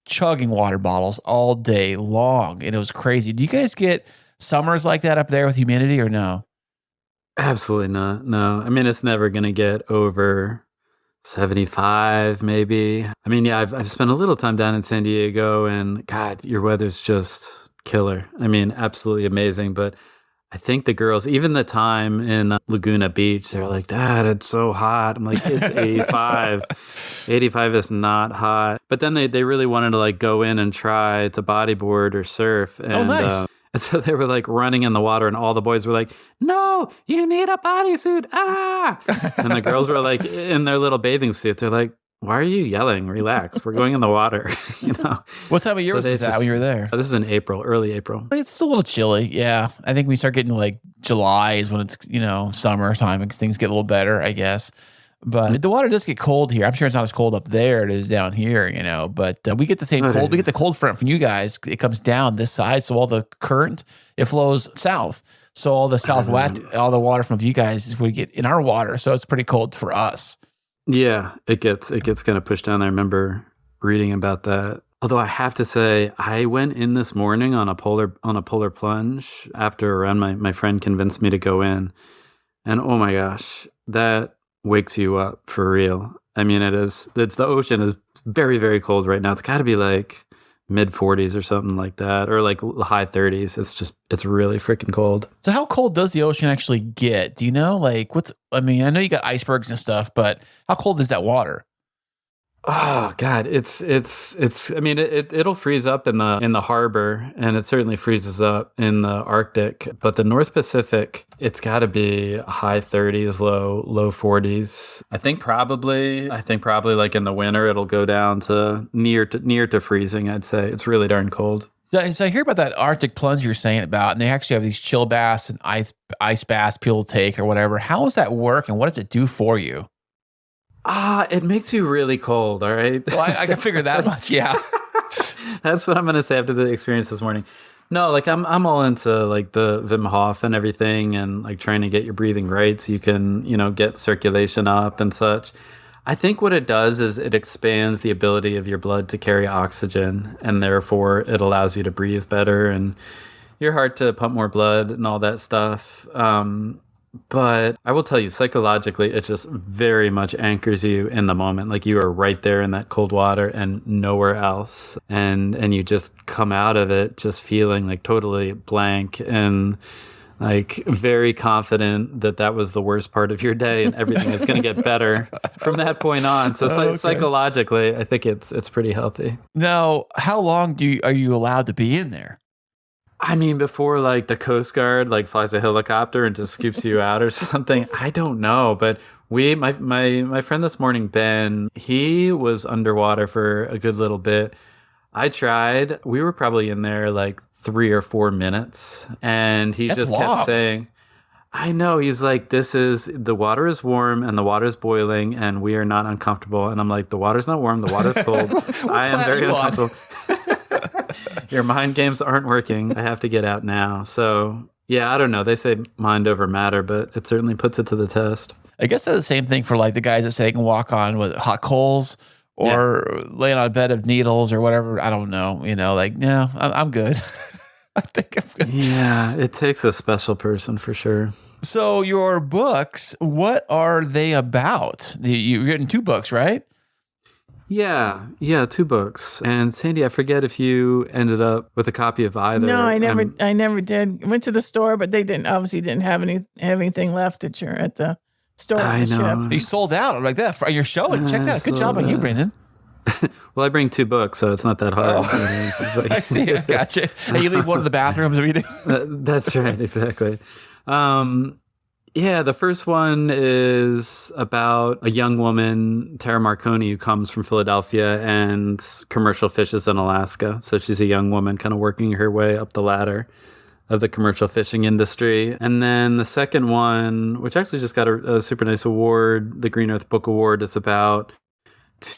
chugging water bottles all day long, and it was crazy. Do you guys get summers like that up there with humidity or no? Absolutely not. No. I mean, it's never going to get over 75 maybe. I mean, yeah, I've spent a little time down in San Diego, and God, your weather's just killer. I mean, absolutely amazing. But I think the girls, even the time in Laguna Beach, they're like, Dad, it's so hot. I'm like, it's 85. 85 is not hot. But then they really wanted to like go in and try to bodyboard or surf. And, nice. And so they were like running in the water, and all the boys were like, no, you need a bodysuit. Ah. And the girls were like in their little bathing suits. They're like, why are you yelling? Relax. We're going in the water. You know. What time of year was that when you were there? This is in April, early April. It's a little chilly. Yeah. I think we start getting to like July is when it's, summertime and things get a little better, I guess. But the water does get cold here. I'm sure it's not as cold up there as it is down here, but we get the same cold. We get the cold front from you guys. It comes down this side. So all the current, it flows south. So all the southwest, all the water from you guys is what we get in our water. So it's pretty cold for us. Yeah, it gets kind of pushed down. I remember reading about that. Although I have to say, I went in this morning on a polar plunge after a run. My friend convinced me to go in. And oh my gosh, that wakes you up for real. I mean, the ocean is very, very cold right now. It's got to be like mid 40s or something like that, or like high 30s. It's really freaking cold. So how cold does the ocean actually get? Do you know? Like I know you got icebergs and stuff, but how cold is that water? Oh God, it's. I mean, it'll freeze up in the harbor, and it certainly freezes up in the Arctic. But the North Pacific, it's got to be high 30s, low 40s. I think probably like in the winter, it'll go down to near to freezing. I'd say it's really darn cold. So I hear about that Arctic plunge you're saying about, and they actually have these chill baths and ice baths people take or whatever. How does that work, and what does it do for you? It makes you really cold, all right? Well, I can figure that much, yeah. That's what I'm going to say after the experience this morning. No, like I'm all into like the Wim Hof and everything, and like trying to get your breathing right so you can, get circulation up and such. I think what it does is it expands the ability of your blood to carry oxygen, and therefore it allows you to breathe better and your heart to pump more blood and all that stuff. But I will tell you, psychologically, it just very much anchors you in the moment. Like you are right there in that cold water and nowhere else. And you just come out of it just feeling like totally blank and like very confident that was the worst part of your day and everything is going to get better from that point on. So psychologically, I think it's pretty healthy. Now, how long are you allowed to be in there? I mean, before like the Coast Guard like flies a helicopter and just scoops you out or something, I don't know. But my friend this morning, Ben, he was underwater for a good little bit. I tried. We were probably in there like 3 or 4 minutes, and he That's just long. kept saying, I know. He's like, the water is warm and the water is boiling and we are not uncomfortable. And I'm like, the water's not warm. The water's cold. I am very uncomfortable. Your mind games aren't working. I have to get out now. So yeah, I don't know. They say mind over matter, but it certainly puts it to the test. I guess that's the same thing for like the guys that say they can walk on with hot coals or laying on a bed of needles or whatever. I don't know. No, I'm good. I think I'm good. Yeah, it takes a special person for sure. So your books, what are they about? You've written 2 books, right? Yeah, 2 books. And Sandy, I forget if you ended up with a copy of either. No, I never did. Went to the store, but they obviously didn't have anything left at the store. I know. You sold out like that for your show. And check that. Good job on you, Brandon. Well, I bring 2 books, so it's not that hard. Oh. I see. I gotcha. And you leave one in the bathrooms if you do. That's right. Exactly. Yeah, the first one is about a young woman, Tara Marconi, who comes from Philadelphia and commercial fishes in Alaska. So she's a young woman kind of working her way up the ladder of the commercial fishing industry. And then the second one, which actually just got a super nice award, the Green Earth Book Award, is about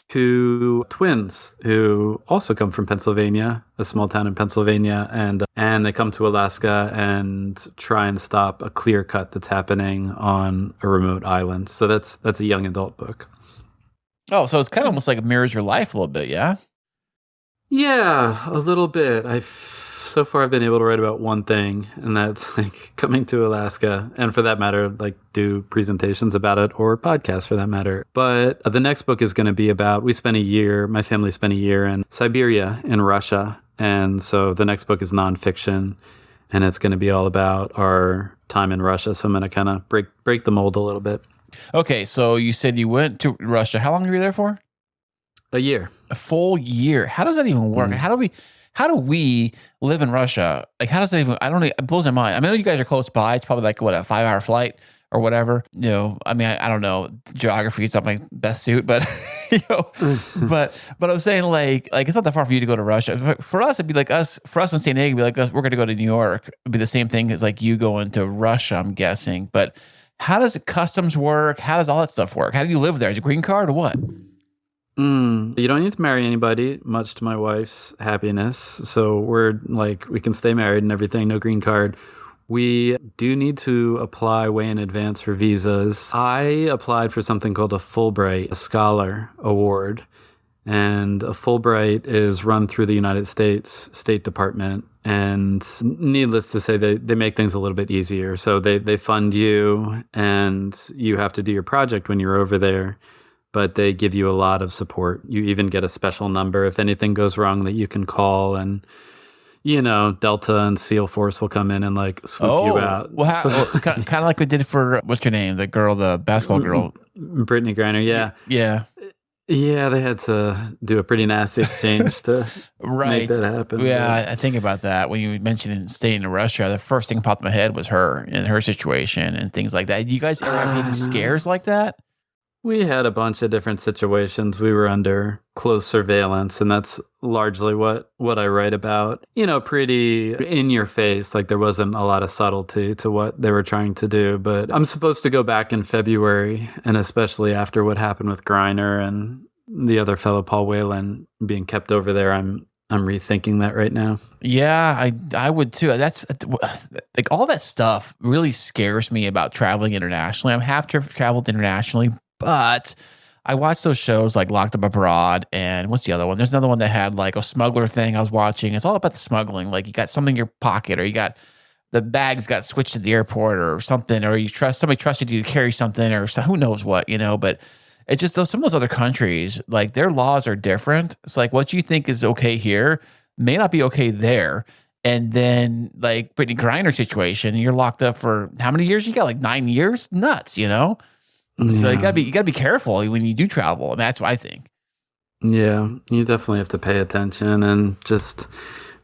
2 twins who also come from Pennsylvania, a small town in Pennsylvania, and they come to Alaska and try and stop a clear cut that's happening on a remote island. So that's a young adult book. Oh, so it's kind of almost like it mirrors your life a little bit, yeah? Yeah, a little bit. so far I've been able to write about one thing, and that's like coming to Alaska, and for that matter, like do presentations about it or podcasts for that matter. But the next book is going to be about, my family spent a year in Siberia in Russia. And so the next book is nonfiction, and it's going to be all about our time in Russia. So I'm going to kind of break the mold a little bit. Okay, so you said you went to Russia. How long were you there for? A year. A full year. How does that even work? How do we live in Russia? Like, how does that even? It blows my mind. I know you guys are close by. It's probably like a 5-hour flight or whatever. I don't know. Geography is not my best suit, but but I'm saying like it's not that far for you to go to Russia. For us, it'd be like for us in San Diego, it'd be like us. We're going to go to New York. It'd be the same thing as like you going to Russia, I'm guessing. But how does customs work? How does all that stuff work? How do you live there? Is it a green card or what? You don't need to marry anybody, much to my wife's happiness. So we can stay married and everything, no green card. We do need to apply way in advance for visas. I applied for something called a Fulbright, a Scholar Award. And a Fulbright is run through the United States State Department. And needless to say, they make things a little bit easier. So they fund you, and you have to do your project when you're over there. But they give you a lot of support. You even get a special number if anything goes wrong that you can call, and Delta and SEAL Force will come in and like swoop you out. Well, kind of like we did for what's your name, the basketball girl, Brittany Griner. Yeah. They had to do a pretty nasty exchange to make that happen. Yeah, I think about that when you mentioned staying in Russia. The first thing that popped in my head was her and her situation and things like that. You guys ever have any scares like that? We had a bunch of different situations. We were under close surveillance, and that's largely what I write about. Pretty in your face, like there wasn't a lot of subtlety to what they were trying to do. But I'm supposed to go back in February, and especially after what happened with Griner and the other fellow, Paul Whelan, being kept over there, I'm rethinking that right now. Yeah, I would too. That's like all that stuff really scares me about traveling internationally. I'm half traveled internationally, but I watch those shows like Locked Up Abroad, and what's the other one? There's another one that had like a smuggler thing I was watching. It's all about the smuggling. Like you got something in your pocket, or you got the bags got switched at the airport or something, or somebody trusted you to carry something, or who knows what, But it's just some of those other countries, like their laws are different. It's like what you think is okay here may not be okay there. And then like Brittany Griner situation, you're locked up for how many years? You got like 9 years? Nuts, So you gotta be careful when you do travel, and that's what I think. Yeah, you definitely have to pay attention and just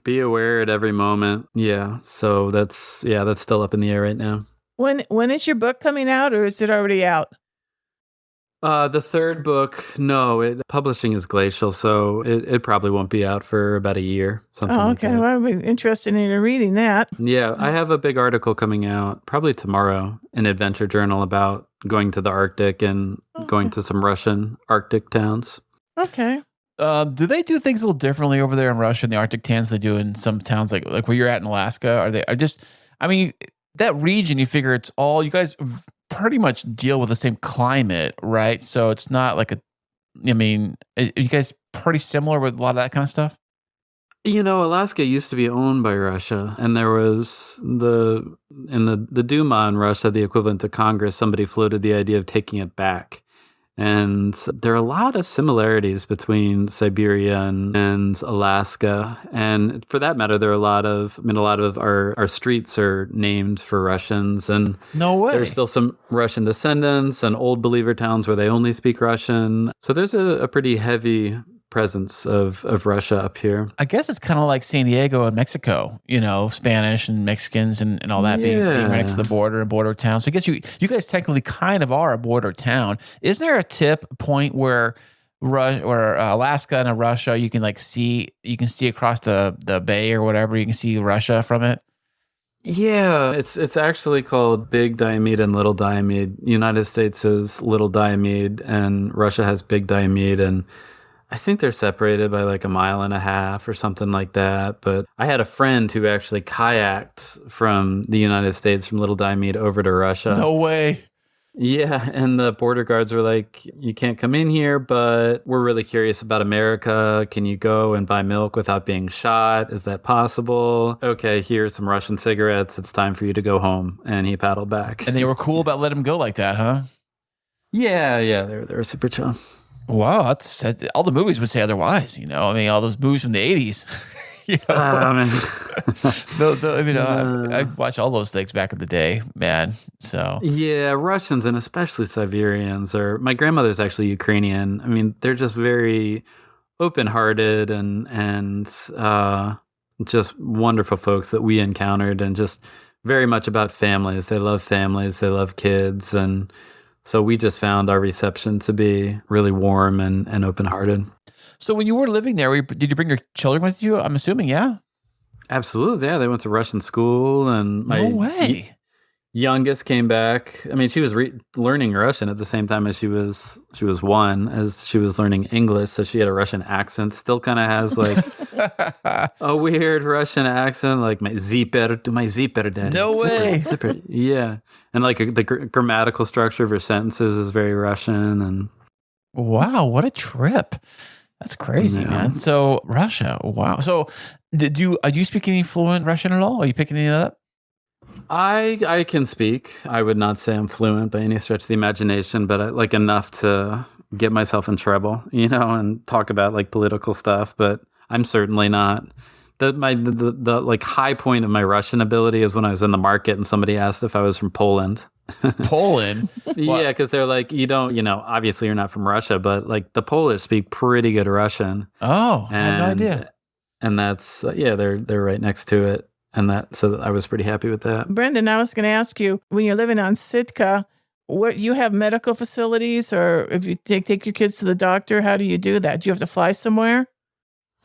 be aware at every moment. Yeah, so that's still up in the air right now. When is your book coming out, or is it already out? The third book, no, publishing is glacial, so it probably won't be out for about a year. Something like that. Well, I'd be interested in reading that. Yeah, I have a big article coming out probably tomorrow in Adventure Journal about going to the Arctic and going to some Russian Arctic towns. Okay. Do they do things a little differently over there in Russia in the Arctic towns they do in some towns like where you're at in Alaska? That region, you figure it's all, you guys pretty much deal with the same climate, right? So it's not like are you guys pretty similar with a lot of that kind of stuff? Alaska used to be owned by Russia, and there was in the Duma in Russia, the equivalent to Congress, somebody floated the idea of taking it back. And there are a lot of similarities between Siberia and Alaska. And for that matter, there are a lot of our streets are named for Russians. And no way. There's still some Russian descendants and old believer towns where they only speak Russian. So there's a pretty heavy presence of Russia up here. I guess it's kind of like San Diego and Mexico, Spanish and Mexicans and all that being right next to the border town. So I guess you guys technically kind of are a border town. Is there a point where Alaska and Russia you can see across the bay or whatever, you can see Russia from it? Yeah, it's actually called Big Diomede and Little Diomede. United States is Little Diomede and Russia has Big Diomede, and I think they're separated by like 1.5 miles or something like that. But I had a friend who actually kayaked from the United States, from Little Diomede over to Russia. No way. Yeah, and the border guards were like, you can't come in here, but we're really curious about America. Can you go and buy milk without being shot? Is that possible? Okay, here's some Russian cigarettes. It's time for you to go home. And he paddled back. And they were cool about letting him go like that, huh? Yeah, they were super chill. Wow, that's all the movies would say otherwise. I mean, all those movies from the 80s. I watched all those things back in the day, man. So yeah, Russians and especially Siberians my grandmother's actually Ukrainian. I mean, they're just very open-hearted and just wonderful folks that we encountered, and just very much about families. They love kids, and so we just found our reception to be really warm and open-hearted. So when you were living there, did you bring your children with you? I'm assuming, yeah. Absolutely, yeah. They went to Russian school, and my No way. youngest came back. I mean, she was learning Russian at the same time as she was one, as she was learning English. So she had a Russian accent. Still kind of has like a weird Russian accent, like my zipper, daddy. No way. Zipper. Yeah, and like the grammatical structure of her sentences is very Russian. And wow, what a trip! That's crazy, man. So Russia, wow. So do you speak any fluent Russian at all? Are you picking any of that up? I can speak. I would not say I'm fluent by any stretch of the imagination, but like enough to get myself in trouble, and talk about like political stuff. But I'm certainly not. The like high point of my Russian ability is when I was in the market and somebody asked if I was from Poland. Poland? Yeah, because they're like, you don't, obviously you're not from Russia, but like the Polish speak pretty good Russian. Oh, I had no idea. And that's they're right next to it. And so I was pretty happy with that. Brendan, I was going to ask you, when you're living on Sitka, what you have medical facilities, or if you take your kids to the doctor, how do you do that? Do you have to fly somewhere?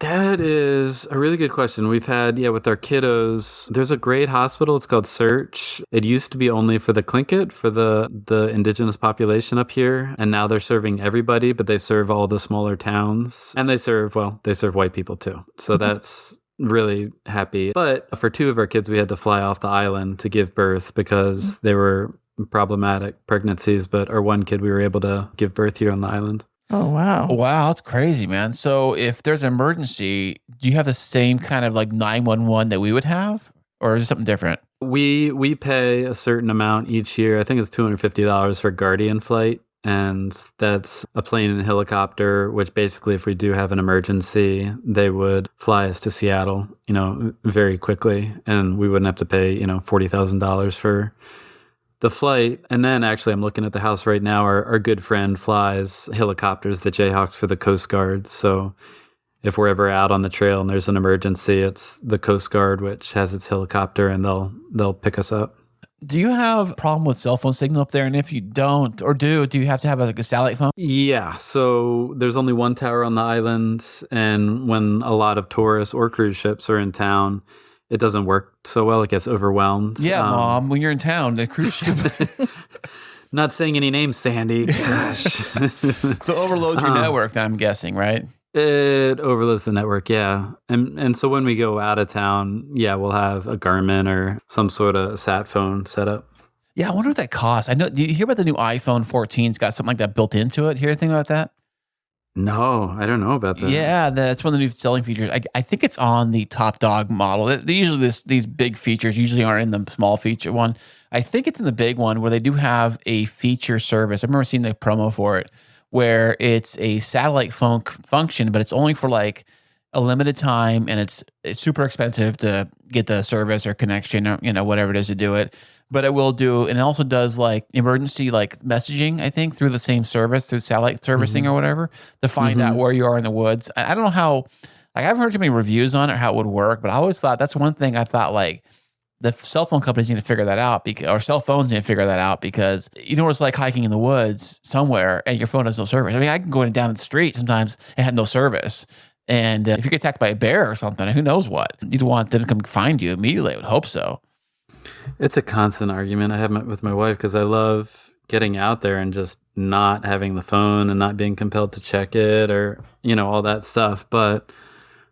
That is a really good question. We've had, with our kiddos, there's a great hospital. It's called Search. It used to be only for the Tlingit, for the indigenous population up here. And now they're serving everybody, but they serve all the smaller towns. And they serve white people too. So that's really happy. But for two of our kids, we had to fly off the island to give birth because they were problematic pregnancies. But our one kid, we were able to give birth here on the island. Oh, wow. Wow, that's crazy, man. So if there's an emergency, do you have the same kind of like 911 that we would have? Or is it something different? We pay a certain amount each year. I think it's $250 for Guardian flight. And that's a plane and helicopter, which basically if we do have an emergency, they would fly us to Seattle, very quickly. And we wouldn't have to pay, $40,000 for the flight. And then actually I'm looking at the house right now. Our good friend flies helicopters, the Jayhawks, for the Coast Guard. So if we're ever out on the trail and there's an emergency, it's the Coast Guard, which has its helicopter, and they'll pick us up. Do you have a problem with cell phone signal up there? And if you don't, or do you have to have a satellite phone? Yeah. So there's only one tower on the island. And when a lot of tourists or cruise ships are in town, it doesn't work so well. It gets overwhelmed. Yeah, Mom, when you're in town, the cruise ship. Not saying any names, Sandy. Gosh. So overloads your network, then I'm guessing, right? It overloads the network, yeah. And so when we go out of town, we'll have a Garmin or some sort of sat phone set up. Yeah, I wonder what that costs. I know. Do you hear about the new iPhone 14's got something like that built into it? Hear anything about that? No, I don't know about that. Yeah, that's one of the new selling features. I think it's on the top dog model. These big features usually aren't in the small feature one. I think it's in the big one where they do have a feature service. I remember seeing the promo for it where it's a satellite phone function, but it's only for like a limited time, and it's super expensive to get the service or connection or whatever it is to do it. But it will do, and it also does like emergency like messaging, I think, through the same service, through satellite servicing or whatever, to find out where you are in the woods. I don't know how, like I haven't heard too many reviews on it, how it would work, but I always thought that's one thing I thought like the cell phone companies need to figure that out, or cell phones need to figure that out, because you know what it's like hiking in the woods somewhere and your phone has no service. I mean, I can go down the street sometimes and have no service. And if you get attacked by a bear or something, who knows what, you'd want them to come find you immediately. I would hope so. It's a constant argument I have with my wife because I love getting out there and just not having the phone and not being compelled to check it or, all that stuff. But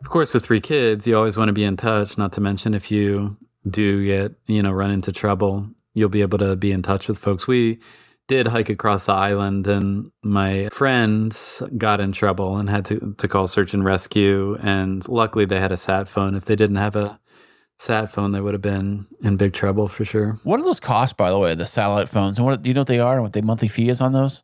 of course, with 3 kids, you always want to be in touch, not to mention if you do get, run into trouble, you'll be able to be in touch with folks. We did hike across the island, and my friends got in trouble and had to call search and rescue. And luckily, they had a sat phone. If they didn't have a sat phone, they would have been in big trouble for sure. What do those cost, by the way, the satellite phones? And what do you know what they are and what the monthly fee is on those?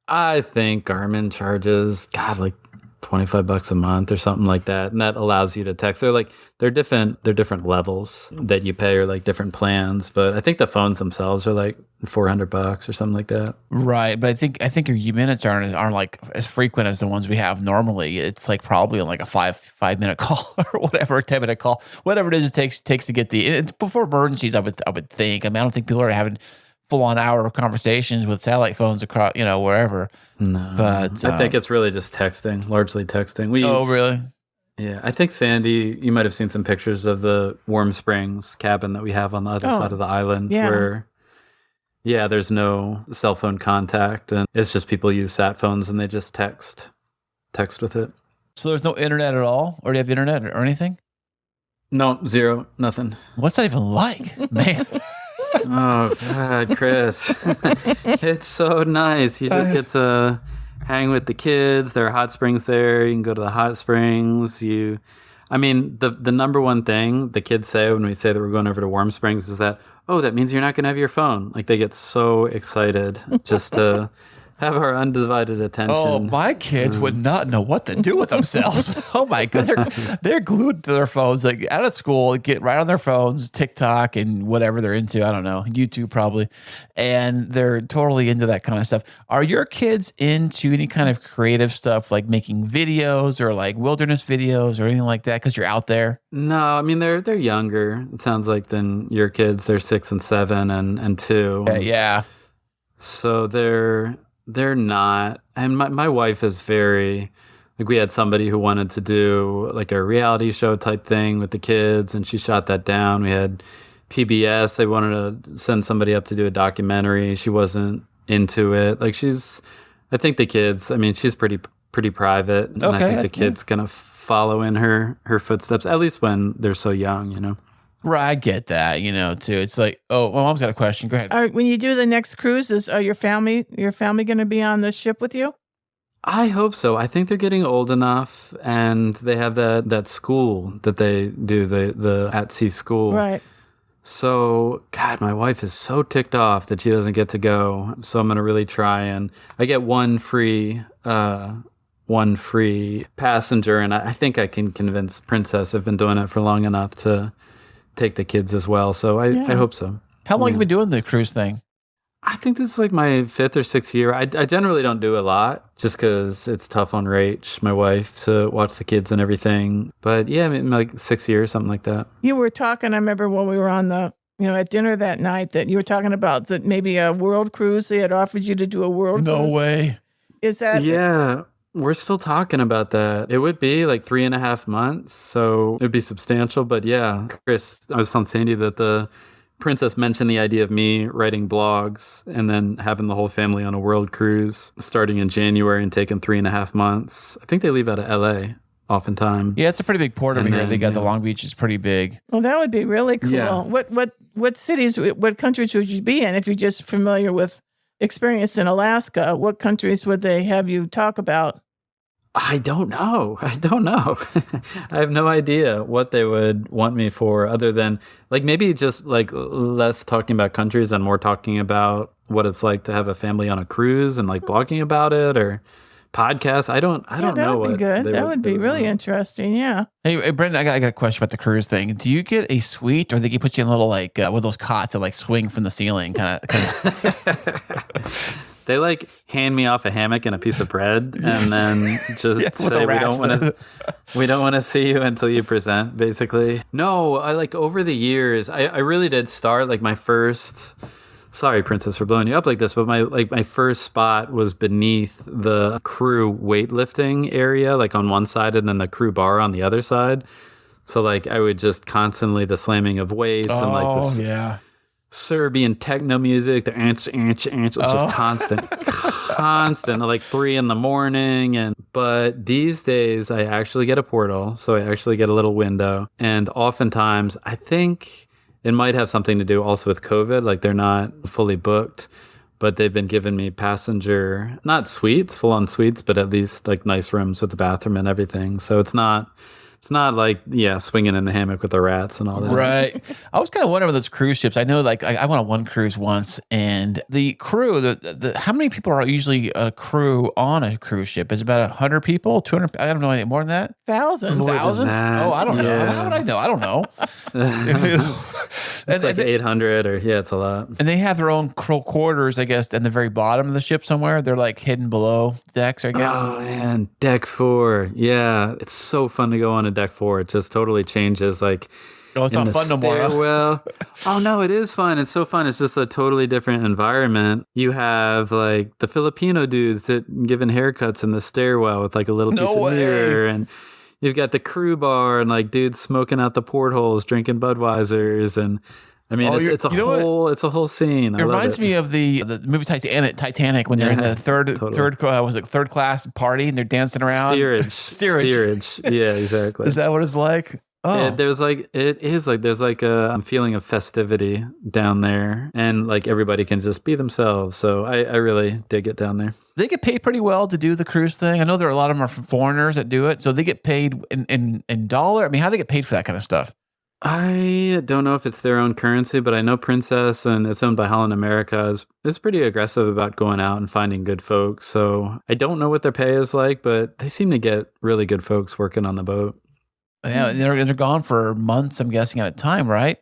I think Garmin charges, God, like $25 a month or something like that, and that allows you to text. They're different levels that you pay, or like different plans. But I think the phones themselves are like $400 or something like that. Right, but I think your minutes aren't like as frequent as the ones we have normally. It's like probably like a 5 minute call or whatever, 10-minute call, whatever it is it takes to get it's before emergencies. I would think. I mean, I don't think people are having full-on hour conversations with satellite phones across, wherever. No, but I think it's really just texting, largely texting. Oh, really? Yeah, I think Sandy, you might have seen some pictures of the Warm Springs cabin that we have on the other side of the island, where there's no cell phone contact, and it's just people use sat phones and they just text with it. So there's no internet at all, or do you have internet or anything? No, zero, nothing. What's that even like, man? Oh God, Chris. It's so nice. You just get to hang with the kids. There are hot springs there. You can go to the hot springs. The number one thing the kids say when we say that we're going over to Warm Springs is that, oh, that means you're not going to have your phone. Like, they get so excited just to have our undivided attention. Oh, my kids would not know what to do with themselves. Oh my goodness, they're glued to their phones. Like, out of school, get right on their phones, TikTok and whatever they're into. I don't know, YouTube probably, and they're totally into that kind of stuff. Are your kids into any kind of creative stuff, like making videos or like wilderness videos or anything like that? Because you're out there. No, I mean they're younger. It sounds like than your kids. They're 6 and 7 and 2. Yeah. So they're not. And my wife is very, like, we had somebody who wanted to do like a reality show type thing with the kids, and she shot that down. We had PBS. They wanted to send somebody up to do a documentary. She wasn't into it. Like, I think the kids, I mean, she's pretty private. And I think the kids kind of follow in her footsteps, at least when they're so young, Right, I get that, too. It's like, oh, my mom's got a question. Go ahead. All right, when you do the next cruises, are your family going to be on the ship with you? I hope so. I think they're getting old enough, and they have that school that they do, the at-sea school. Right. So, God, my wife is so ticked off that she doesn't get to go. So I'm going to really try, and I get one free passenger, and I think I can convince Princess. I've been doing it for long enough to take the kids as well. So I hope so. How long have you been doing the cruise thing? I think this is like my 5th or 6th year. I generally don't do a lot just because it's tough on Rach, my wife, to watch the kids and everything. But yeah, I mean, like 6 years, something like that. You were talking, I remember when we were on at dinner that night, that you were talking about that maybe a world cruise. They had offered you to do a world cruise. No way. Is that? Yeah. We're still talking about that. It would be like 3.5 months, so it'd be substantial. But yeah, Chris, I was telling Sandy that the Princess mentioned the idea of me writing blogs and then having the whole family on a world cruise starting in January and taking 3.5 months. I think they leave out of LA oftentimes. Yeah, it's a pretty big port over here. then, They got the Long Beach is pretty big. Well, that would be really cool. Yeah. What cities, what countries would you be in if you're just familiar with experience in Alaska? What countries would they have you talk about? I don't know. I have no idea what they would want me for, other than like maybe just like less talking about countries and more talking about what it's like to have a family on a cruise and like blogging about it, or podcasts. I don't know. That would be good. they That would be really want. interesting. Yeah. Hey, Brendan, I got a question about the cruise thing. Do you get a suite, or they put you in a little like one of those cots that like swing from the ceiling, kind of? They like hand me off a hammock and a piece of bread, and then just say we don't want to see you until you present. Basically, no. I like over the years, I really did start like my first. Sorry, Princess, for blowing you up like this, but my first spot was beneath the crew weightlifting area, like on one side, and then the crew bar on the other side. So like I would just constantly the slamming of weights and like this. Yeah. Serbian techno music, the ants, it's just constant, like 3 a.m. But these days I actually get a portal, so I actually get a little window. And oftentimes I think it might have something to do also with COVID, like they're not fully booked. but they've been giving me passenger, not suites, full on suites, but at least like nice rooms with the bathroom and everything. So it's not like, swinging in the hammock with the rats and all that. Right. I was kind of wondering with those cruise ships. I know, like, I went on one cruise once, and the crew, how many people are usually a crew on a cruise ship? It's about 100 people, 200. I don't know any more than that. Thousands. More than 1,000? that. Oh, I don't know. Yeah. How would I know? I don't know. It's like 800 or it's a lot. And they have their own quarters, I guess, in the very bottom of the ship somewhere. They're like hidden below decks, I guess. Oh man, deck 4. Yeah, it's so fun to go on a deck 4. It just totally changes. Like, Oh, it's in not the fun no more. Huh? stairwell. Oh no, it is fun. It's so fun. It's just a totally different environment. You have like the Filipino dudes that giving haircuts in the stairwell with like a little piece of mirror, and you've got the crew bar and like dudes smoking out the portholes, drinking Budweisers, and I mean, it's a whole scene. It reminds me of the movie Titanic when they're in the third class party and they're dancing around. Steerage. Yeah, exactly. Is that what it's like? Oh, yeah, there's like a feeling of festivity down there, and like everybody can just be themselves. So I really dig it down there. They get paid pretty well to do the cruise thing. I know there are a lot of them are foreigners that do it, so they get paid in dollar. I mean, how do they get paid for that kind of stuff? I don't know if it's their own currency, but I know Princess, and it's owned by Holland America, is pretty aggressive about going out and finding good folks. So I don't know what their pay is like, but they seem to get really good folks working on the boat. Yeah, they're gone for months, I'm guessing, at a time, right?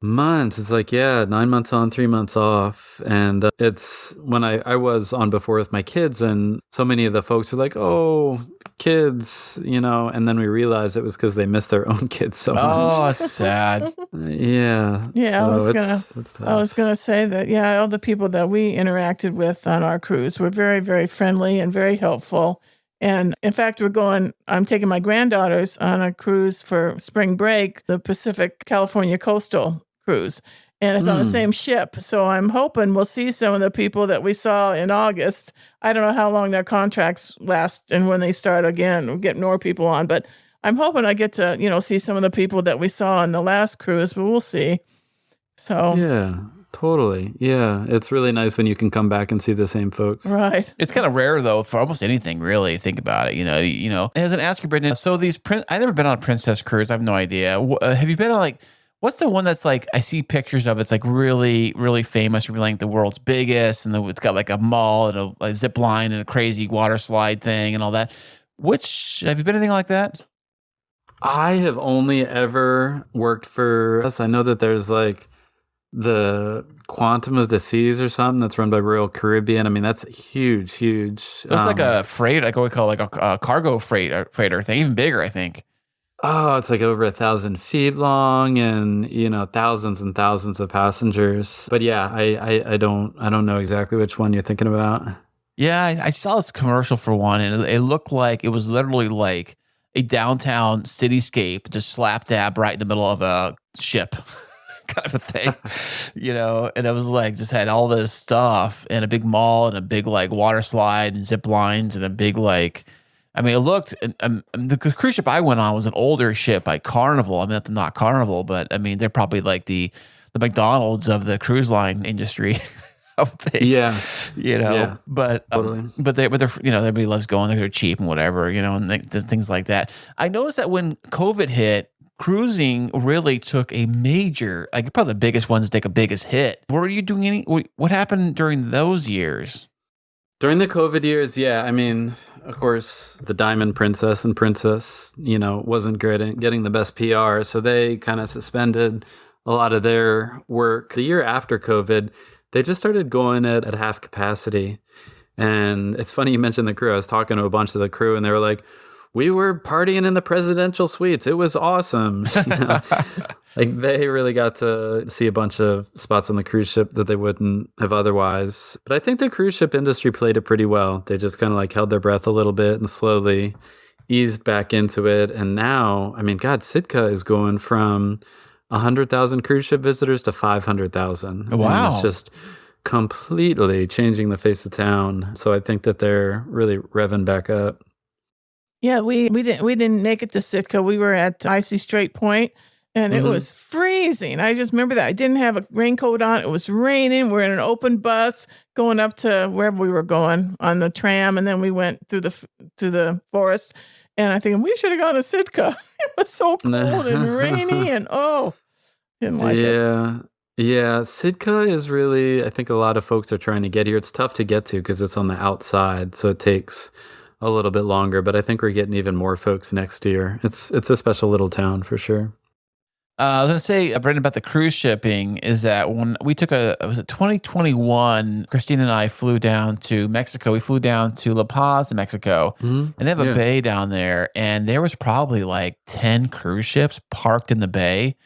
Months. It's like, 9 months on, 3 months off. And it's when I was on before with my kids, and so many of the folks were like, oh, kids, and then we realized it was because they missed their own kids so much. Oh, it's sad. Yeah. Yeah, So I was gonna say that. Yeah, all the people that we interacted with on our cruise were very, very friendly and very helpful. And in fact, I'm taking my granddaughters on a cruise for spring break, the Pacific California Coastal Cruise. And it's on the same ship. So I'm hoping we'll see some of the people that we saw in August. I don't know how long their contracts last and when they start again. We'll get more people on. But I'm hoping I get to, see some of the people that we saw on the last cruise, but we'll see. So yeah. Totally. Yeah. It's really nice when you can come back and see the same folks. Right. It's kind of rare, though, for almost anything, really. Think about it. As an ask you, Brendan, so I've never been on a Princess cruise. I have no idea. Have you been on, what's the one that's like, I see pictures of it's like really, really famous, really like the world's biggest, and it's got like a mall and a zip line and a crazy water slide thing and all that. Have you been anything like that? I have only ever worked for us. I know that there's like the Quantum of the Seas or something that's run by Royal Caribbean. I mean, that's huge. It's like a freight, like what we call like a cargo freighter thing, even bigger, I think. Oh, it's like over 1,000 feet long, and thousands and thousands of passengers. But yeah, I don't know exactly which one you're thinking about. Yeah, I saw this commercial for one, and it looked like it was literally like a downtown cityscape just slap dab right in the middle of a ship. Kind of a thing, and it was like just had all this stuff and a big mall and a big like water slide and zip lines and a big like, I mean, it looked, the cruise ship I went on was an older ship by Carnival. I mean, not Carnival, but I mean, they're probably like the McDonald's of the cruise line industry. I would think. Yeah. But totally. But they're everybody loves going there. They're cheap and whatever, and there's things like that. I noticed that when COVID hit, cruising really took a major, like probably the biggest ones take a biggest hit. Were you doing what happened during those years? During the COVID years, yeah. I mean, of course, the Diamond Princess and Princess, wasn't getting the best PR. So they kind of suspended a lot of their work. The year after COVID, they just started going at half capacity. And it's funny you mentioned the crew. I was talking to a bunch of the crew, and they were like, we were partying in the presidential suites. It was awesome. Like they really got to see a bunch of spots on the cruise ship that they wouldn't have otherwise. But I think the cruise ship industry played it pretty well. They just kind of like held their breath a little bit and slowly eased back into it. And now, I mean, God, Sitka is going from 100,000 cruise ship visitors to 500,000. Wow. And it's just completely changing the face of town. So I think that they're really revving back up. Yeah, we didn't make it to Sitka. We were at Icy Strait Point, And it was freezing. I just remember that. I didn't have a raincoat on. It was raining. We're in an open bus going up to wherever we were going on the tram. And then we went through the forest. And I think we should have gone to Sitka. It was so cold and rainy. And didn't like it. Yeah. Sitka is really, I think a lot of folks are trying to get here. It's tough to get to because it's on the outside. So it takes a little bit longer. But I think we're getting even more folks next year. It's a special little town for sure. I was going to say, Brendan, about the cruise shipping is that when we took was it 2021, Christine and I flew down to Mexico. We flew down to La Paz, Mexico, and they have a bay down there. And there was probably like 10 cruise ships parked in the bay,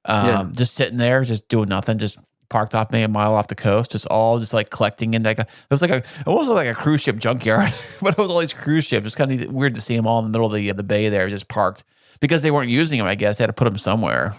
just sitting there, just doing nothing, just parked off maybe a mile off the coast, just like collecting in it was like almost like a cruise ship junkyard, but it was all these cruise ships. It's kind of weird to see them all in the middle of the bay there, just parked. Because they weren't using them, I guess they had to put them somewhere.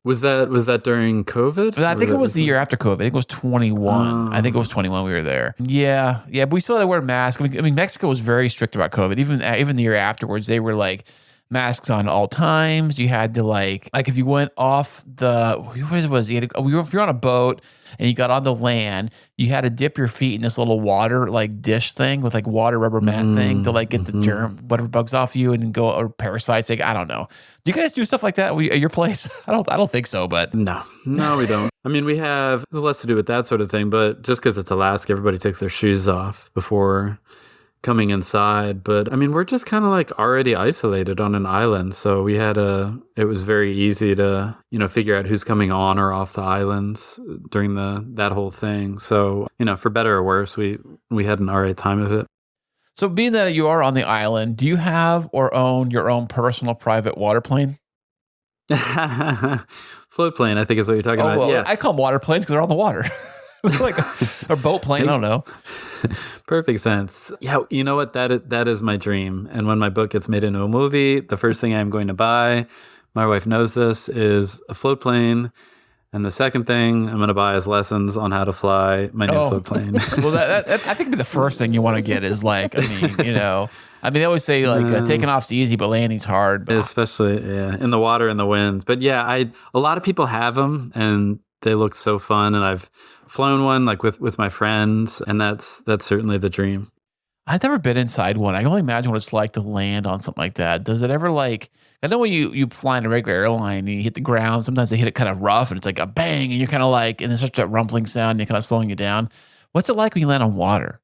Was that during COVID? I think it was the year after COVID. I think it was 21. I think it was 21 we were there. Yeah, but we still had to wear masks. I mean, Mexico was very strict about COVID. Even the year afterwards, they were like masks on all times. You had to like if you went off what was it? If you're on a boat and you got on the land, you had to dip your feet in this little water like dish thing with like water rubber mat thing to like get the germ, whatever bugs off you and go or parasites. Like, I don't know. Do you guys do stuff like that at your place? I don't think so, but no, we don't. I mean, we have less to do with that sort of thing, but just because it's Alaska, everybody takes their shoes off before coming inside. But I mean, we're just kind of like already isolated on an island. So it was very easy to, figure out who's coming on or off the islands during that whole thing. So, for better or worse, we had an all right time of it. So being that you are on the island, do you have or own your own personal private water plane? Float plane, I think is what you're talking about. Well, yeah. I call them water planes because they're on the water. Like a boat plane, I don't know. Perfect sense. Yeah, you know what? That is my dream. And when my book gets made into a movie, the first thing I'm going to buy, my wife knows this, is a float plane. And the second thing I'm going to buy is lessons on how to fly my new float plane. Well, that I think the first thing you want to get is like, they always say like taking off's easy, but landing's hard. Especially in the water and the wind. But yeah, a lot of people have them and they look so fun. And I've flown one like with my friends, and that's certainly the dream. I've never been inside one. I can only imagine what it's like to land on something like that. Does it ever I know when you fly in a regular airline and you hit the ground, sometimes they hit it kind of rough and it's like a bang and you're kind of like, and there's such that rumbling sound and you're kind of slowing you down. What's it like when you land on water?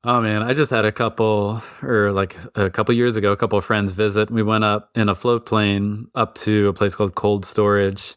Oh man, I just had a couple years ago, a couple of friends visit. We went up in a float plane up to a place called Cold Storage.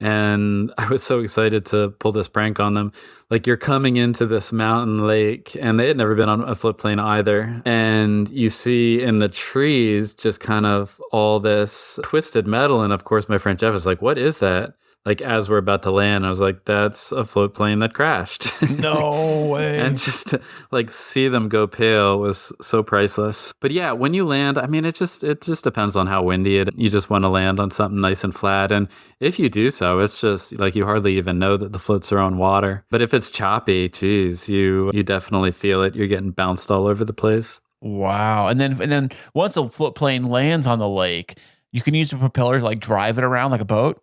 And I was so excited to pull this prank on them. Like, you're coming into this mountain lake, and they had never been on a float plane either. And you see in the trees just kind of all this twisted metal. And of course, my friend Jeff is like, "What is that?" Like, as we're about to land, I was like, "That's a float plane that crashed." No way. And just to like see them go pale was so priceless. But yeah, when you land, I mean, it just depends on how windy it is. You just want to land on something nice and flat. And if you do so, it's just like you hardly even know that the floats are on water. But if it's choppy, geez, you definitely feel it. You're getting bounced all over the place. Wow. And then once a float plane lands on the lake, you can use the propeller to like drive it around like a boat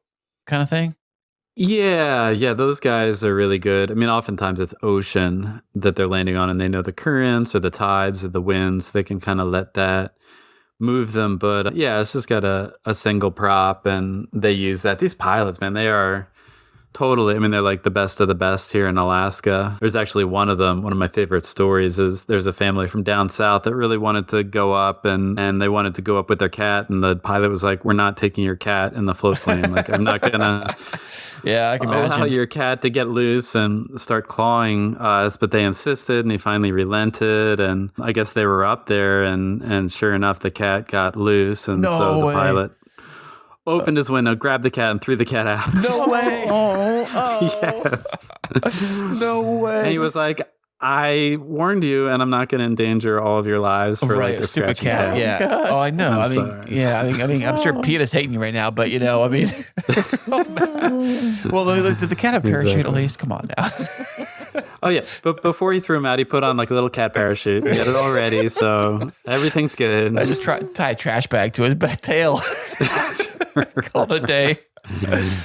kind of thing? Yeah, those guys are really good. I mean, oftentimes it's ocean that they're landing on and they know the currents or the tides or the winds. They can kind of let that move them. But yeah, it's just got a single prop and they use that. These pilots, man, they are totally, I mean, they're like the best of the best here in Alaska. There's actually one of my favorite stories is there's a family from down south that really wanted to go up and they wanted to go up with their cat. And the pilot was like, "We're not taking your cat in the float plane. Like, I'm not going to I can imagine. Allow your cat to get loose and start clawing us." But they insisted and he finally relented. And I guess they were up there and sure enough, the cat got loose. And so the pilot opened his window, grabbed the cat, and threw the cat out. No way. Yes. No way. And he was like, "I warned you, and I'm not going to endanger all of your lives for like a stupid cat." cat. Yeah. Oh, I know. I'm I mean, I'm sure Pete is hating you right now, but I mean, well, did the cat have parachute at least? Come on now. Oh yeah, but before he threw him out, he put on like a little cat parachute. He had it all ready, so everything's good. I just tie a trash bag to his tail. Call it a day.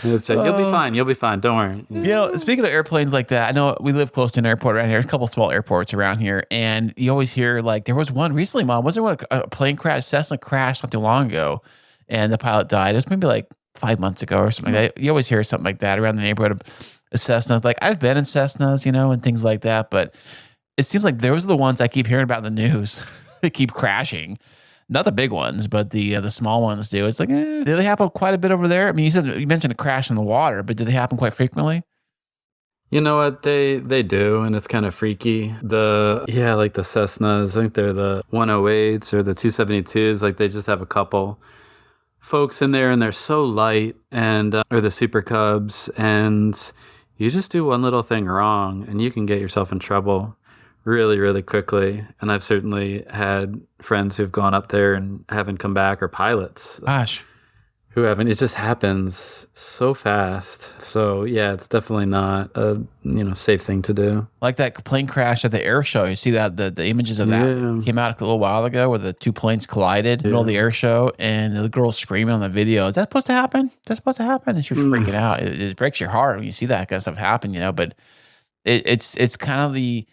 You'll be fine. You'll be fine. Don't worry. You know, speaking of airplanes like that, I know we live close to an airport around here. There's a couple of small airports around here, and you always hear like there was one recently, Mom. Wasn't there a plane crash? Cessna crashed not too long ago, and the pilot died. It was maybe like 5 months ago or something like that. You always hear something like that around the neighborhood of Cessnas. Like I've been in Cessnas, you know, and things like that, but it seems like those are the ones I keep hearing about in the news. They keep crashing. Not the big ones, but the small ones do. It's like, do they happen quite a bit over there? I mean, you mentioned a crash in the water, but do they happen quite frequently? You know what? They do, and it's kind of freaky. Like the Cessnas, I think they're the 108s or the 272s. Like they just have a couple folks in there, and they're so light, and or the Super Cubs, and you just do one little thing wrong, and you can get yourself in trouble really, really quickly. And I've certainly had friends who've gone up there and haven't come back, or pilots who haven't. It just happens so fast. So yeah, it's definitely not a safe thing to do. Like that plane crash at the air show. You see that the images of that came out a little while ago, where the two planes collided in the middle of the air show, and the girl screaming on the video, "Is that supposed to happen? Is that supposed to happen?" And she was freaking out. It breaks your heart when you see that kind of stuff happen, you know. But it's kind of the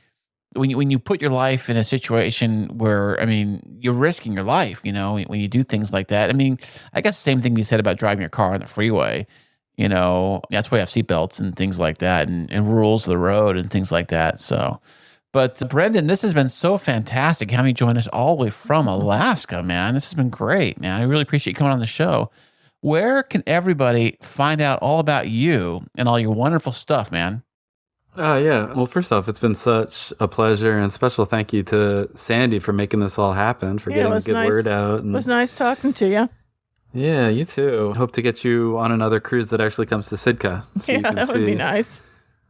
when you put your life in a situation where, I mean, you're risking your life, you know, when you do things like that. I mean, I guess the same thing we said about driving your car on the freeway, you know, that's why you have seatbelts and things like that, and rules of the road and things like that. So, but Brendan, this has been so fantastic having you join us all the way from Alaska, man. This has been great, man. I really appreciate you coming on the show. Where can everybody find out all about you and all your wonderful stuff, man? Yeah. Well, first off, it's been such a pleasure, and special thank you to Sandy for making this all happen, for getting a good word out. It was nice talking to you. Yeah, you too. Hope to get you on another cruise that actually comes to Sitka. So that would be nice.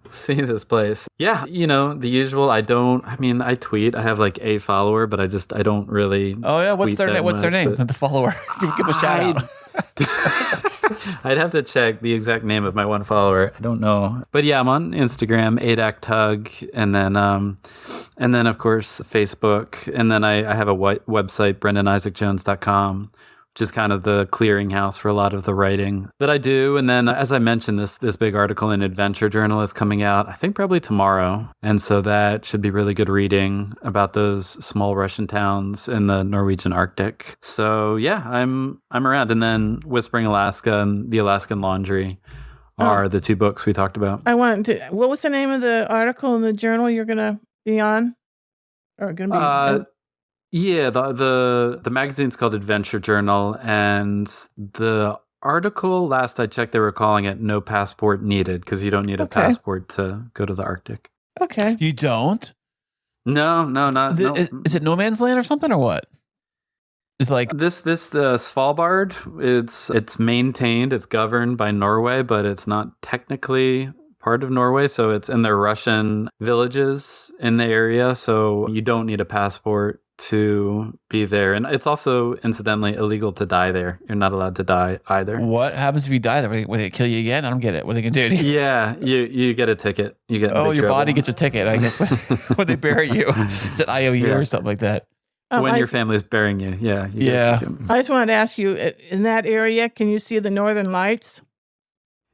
See this place. Yeah, you know, the usual. I tweet. I have like a follower, but I don't really. Oh yeah, what's their name? The follower. Give a shout out. I'd have to check the exact name of my one follower. I don't know, but yeah, I'm on Instagram, ADAC and then of course Facebook, and then I have a website, BrendanIsaacJones.com, which is kind of the clearinghouse for a lot of the writing that I do. And then, as I mentioned, this big article in Adventure Journal is coming out, I think probably tomorrow. And so that should be really good reading about those small Russian towns in the Norwegian Arctic. So yeah, I'm around. And then Whispering Alaska and The Alaskan Laundry are the two books we talked about. What was the name of the article in the journal you're going to be on? Or going to be Yeah, the magazine's called Adventure Journal, and the article, last I checked, they were calling it No Passport Needed, because you don't need a passport to go to the Arctic. Okay. You don't? No, not. Is it no man's land or something, or what? It's like this Svalbard, it's maintained, it's governed by Norway, but it's not technically part of Norway, so it's in their Russian villages in the area, so you don't need a passport to be there. And it's also, incidentally, illegal to die there. You're not allowed to die either. What happens if you die there? Will they kill you again? I don't get it. What are they going to do? Yeah, you get a ticket. You get your body gets a ticket, I guess, when they bury you. It's an IOU or something like that. When your family's burying you, yeah. I just wanted to ask you, in that area, can you see the Northern Lights?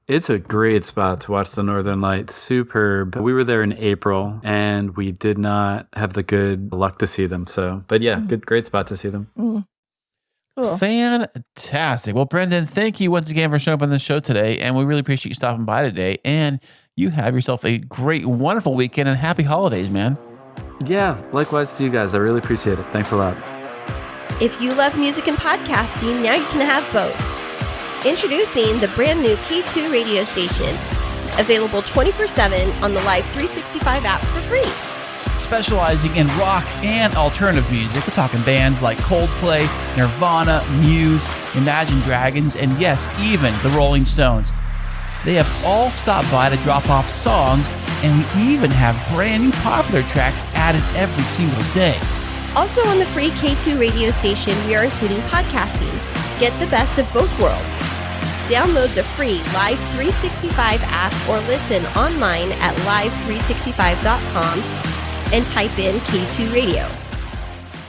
It's a great spot to watch the Northern Lights. Superb. We were there in April, and we did not have the good luck to see them. So, but yeah, great spot to see them. Cool. Fantastic. Well, Brendan, thank you once again for showing up on the show today, and we really appreciate you stopping by today. And you have yourself a great, wonderful weekend, and happy holidays, man. Yeah, likewise to you guys. I really appreciate it. Thanks a lot. If you love music and podcasting, now you can have both. Introducing the brand new K2 radio station, available 24/7 on the Live 365 app for free. Specializing in rock and alternative music, we're talking bands like Coldplay, Nirvana, Muse, Imagine Dragons, and yes, even the Rolling Stones. They have all stopped by to drop off songs, and we even have brand new popular tracks added every single day. Also on the free K2 radio station, we are including podcasting. Get the best of both worlds. Download the free Live 365 app or listen online at live365.com and type in K2 Radio.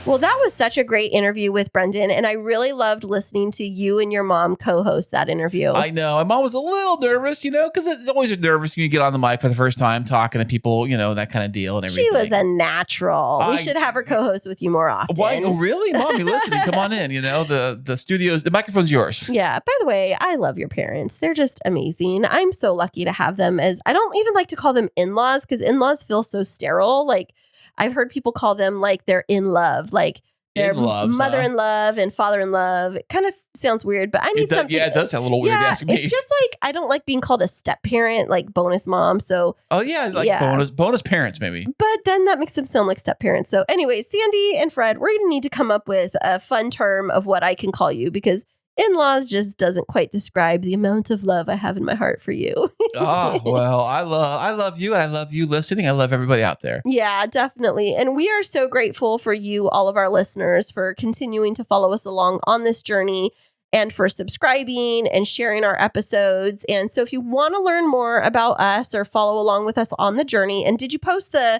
Well, that was such a great interview with Brendan, and I really loved listening to you and your mom co-host that interview. I know. My mom was a little nervous, because it's always nervous when you get on the mic for the first time talking to people, that kind of deal and everything. She was a natural. We should have her co-host with you more often. Why? Oh, really? Mom, you're listening. Come on in. The studio's, the microphone's yours. Yeah. By the way, I love your parents. They're just amazing. I'm so lucky to have them as, I don't even like to call them in-laws because in-laws feel so sterile. Like, I've heard people call them like they're in love, like they're mother-in-love and father-in-love. It kind of sounds weird, but I need something. Yeah, it does sound a little weird. Yeah, asking me. it's just like, I don't like being called a step-parent, like bonus mom. So, bonus parents maybe. But then that makes them sound like step-parents. So anyway, Sandy and Fred, we're going to need to come up with a fun term of what I can call you because in-laws just doesn't quite describe the amount of love I have in my heart for you. Well, I love you. And I love you listening. I love everybody out there. Yeah, definitely. And we are so grateful for you, all of our listeners, for continuing to follow us along on this journey and for subscribing and sharing our episodes. And so if you want to learn more about us or follow along with us on the journey, and did you post the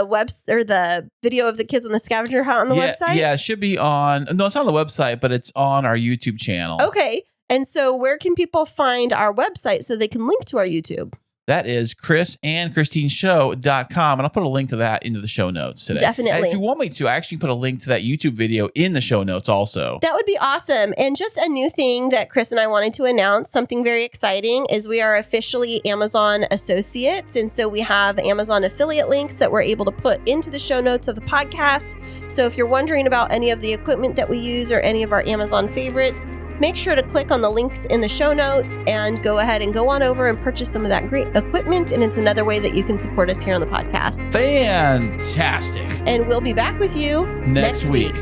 web or the video of the kids on the scavenger hunt on the website? Yeah, it should be on. No, it's not on the website, but it's on our YouTube channel. Okay. And so where can people find our website so they can link to our YouTube? That is chrisandchristineshow.com. And I'll put a link to that into the show notes today. Definitely. And if you want me to, I actually put a link to that YouTube video in the show notes also. That would be awesome. And just a new thing that Chris and I wanted to announce, something very exciting, is we are officially Amazon associates. And so we have Amazon affiliate links that we're able to put into the show notes of the podcast. So if you're wondering about any of the equipment that we use or any of our Amazon favorites, make sure to click on the links in the show notes and go ahead and go on over and purchase some of that great equipment. And it's another way that you can support us here on the podcast. Fantastic. And we'll be back with you next week.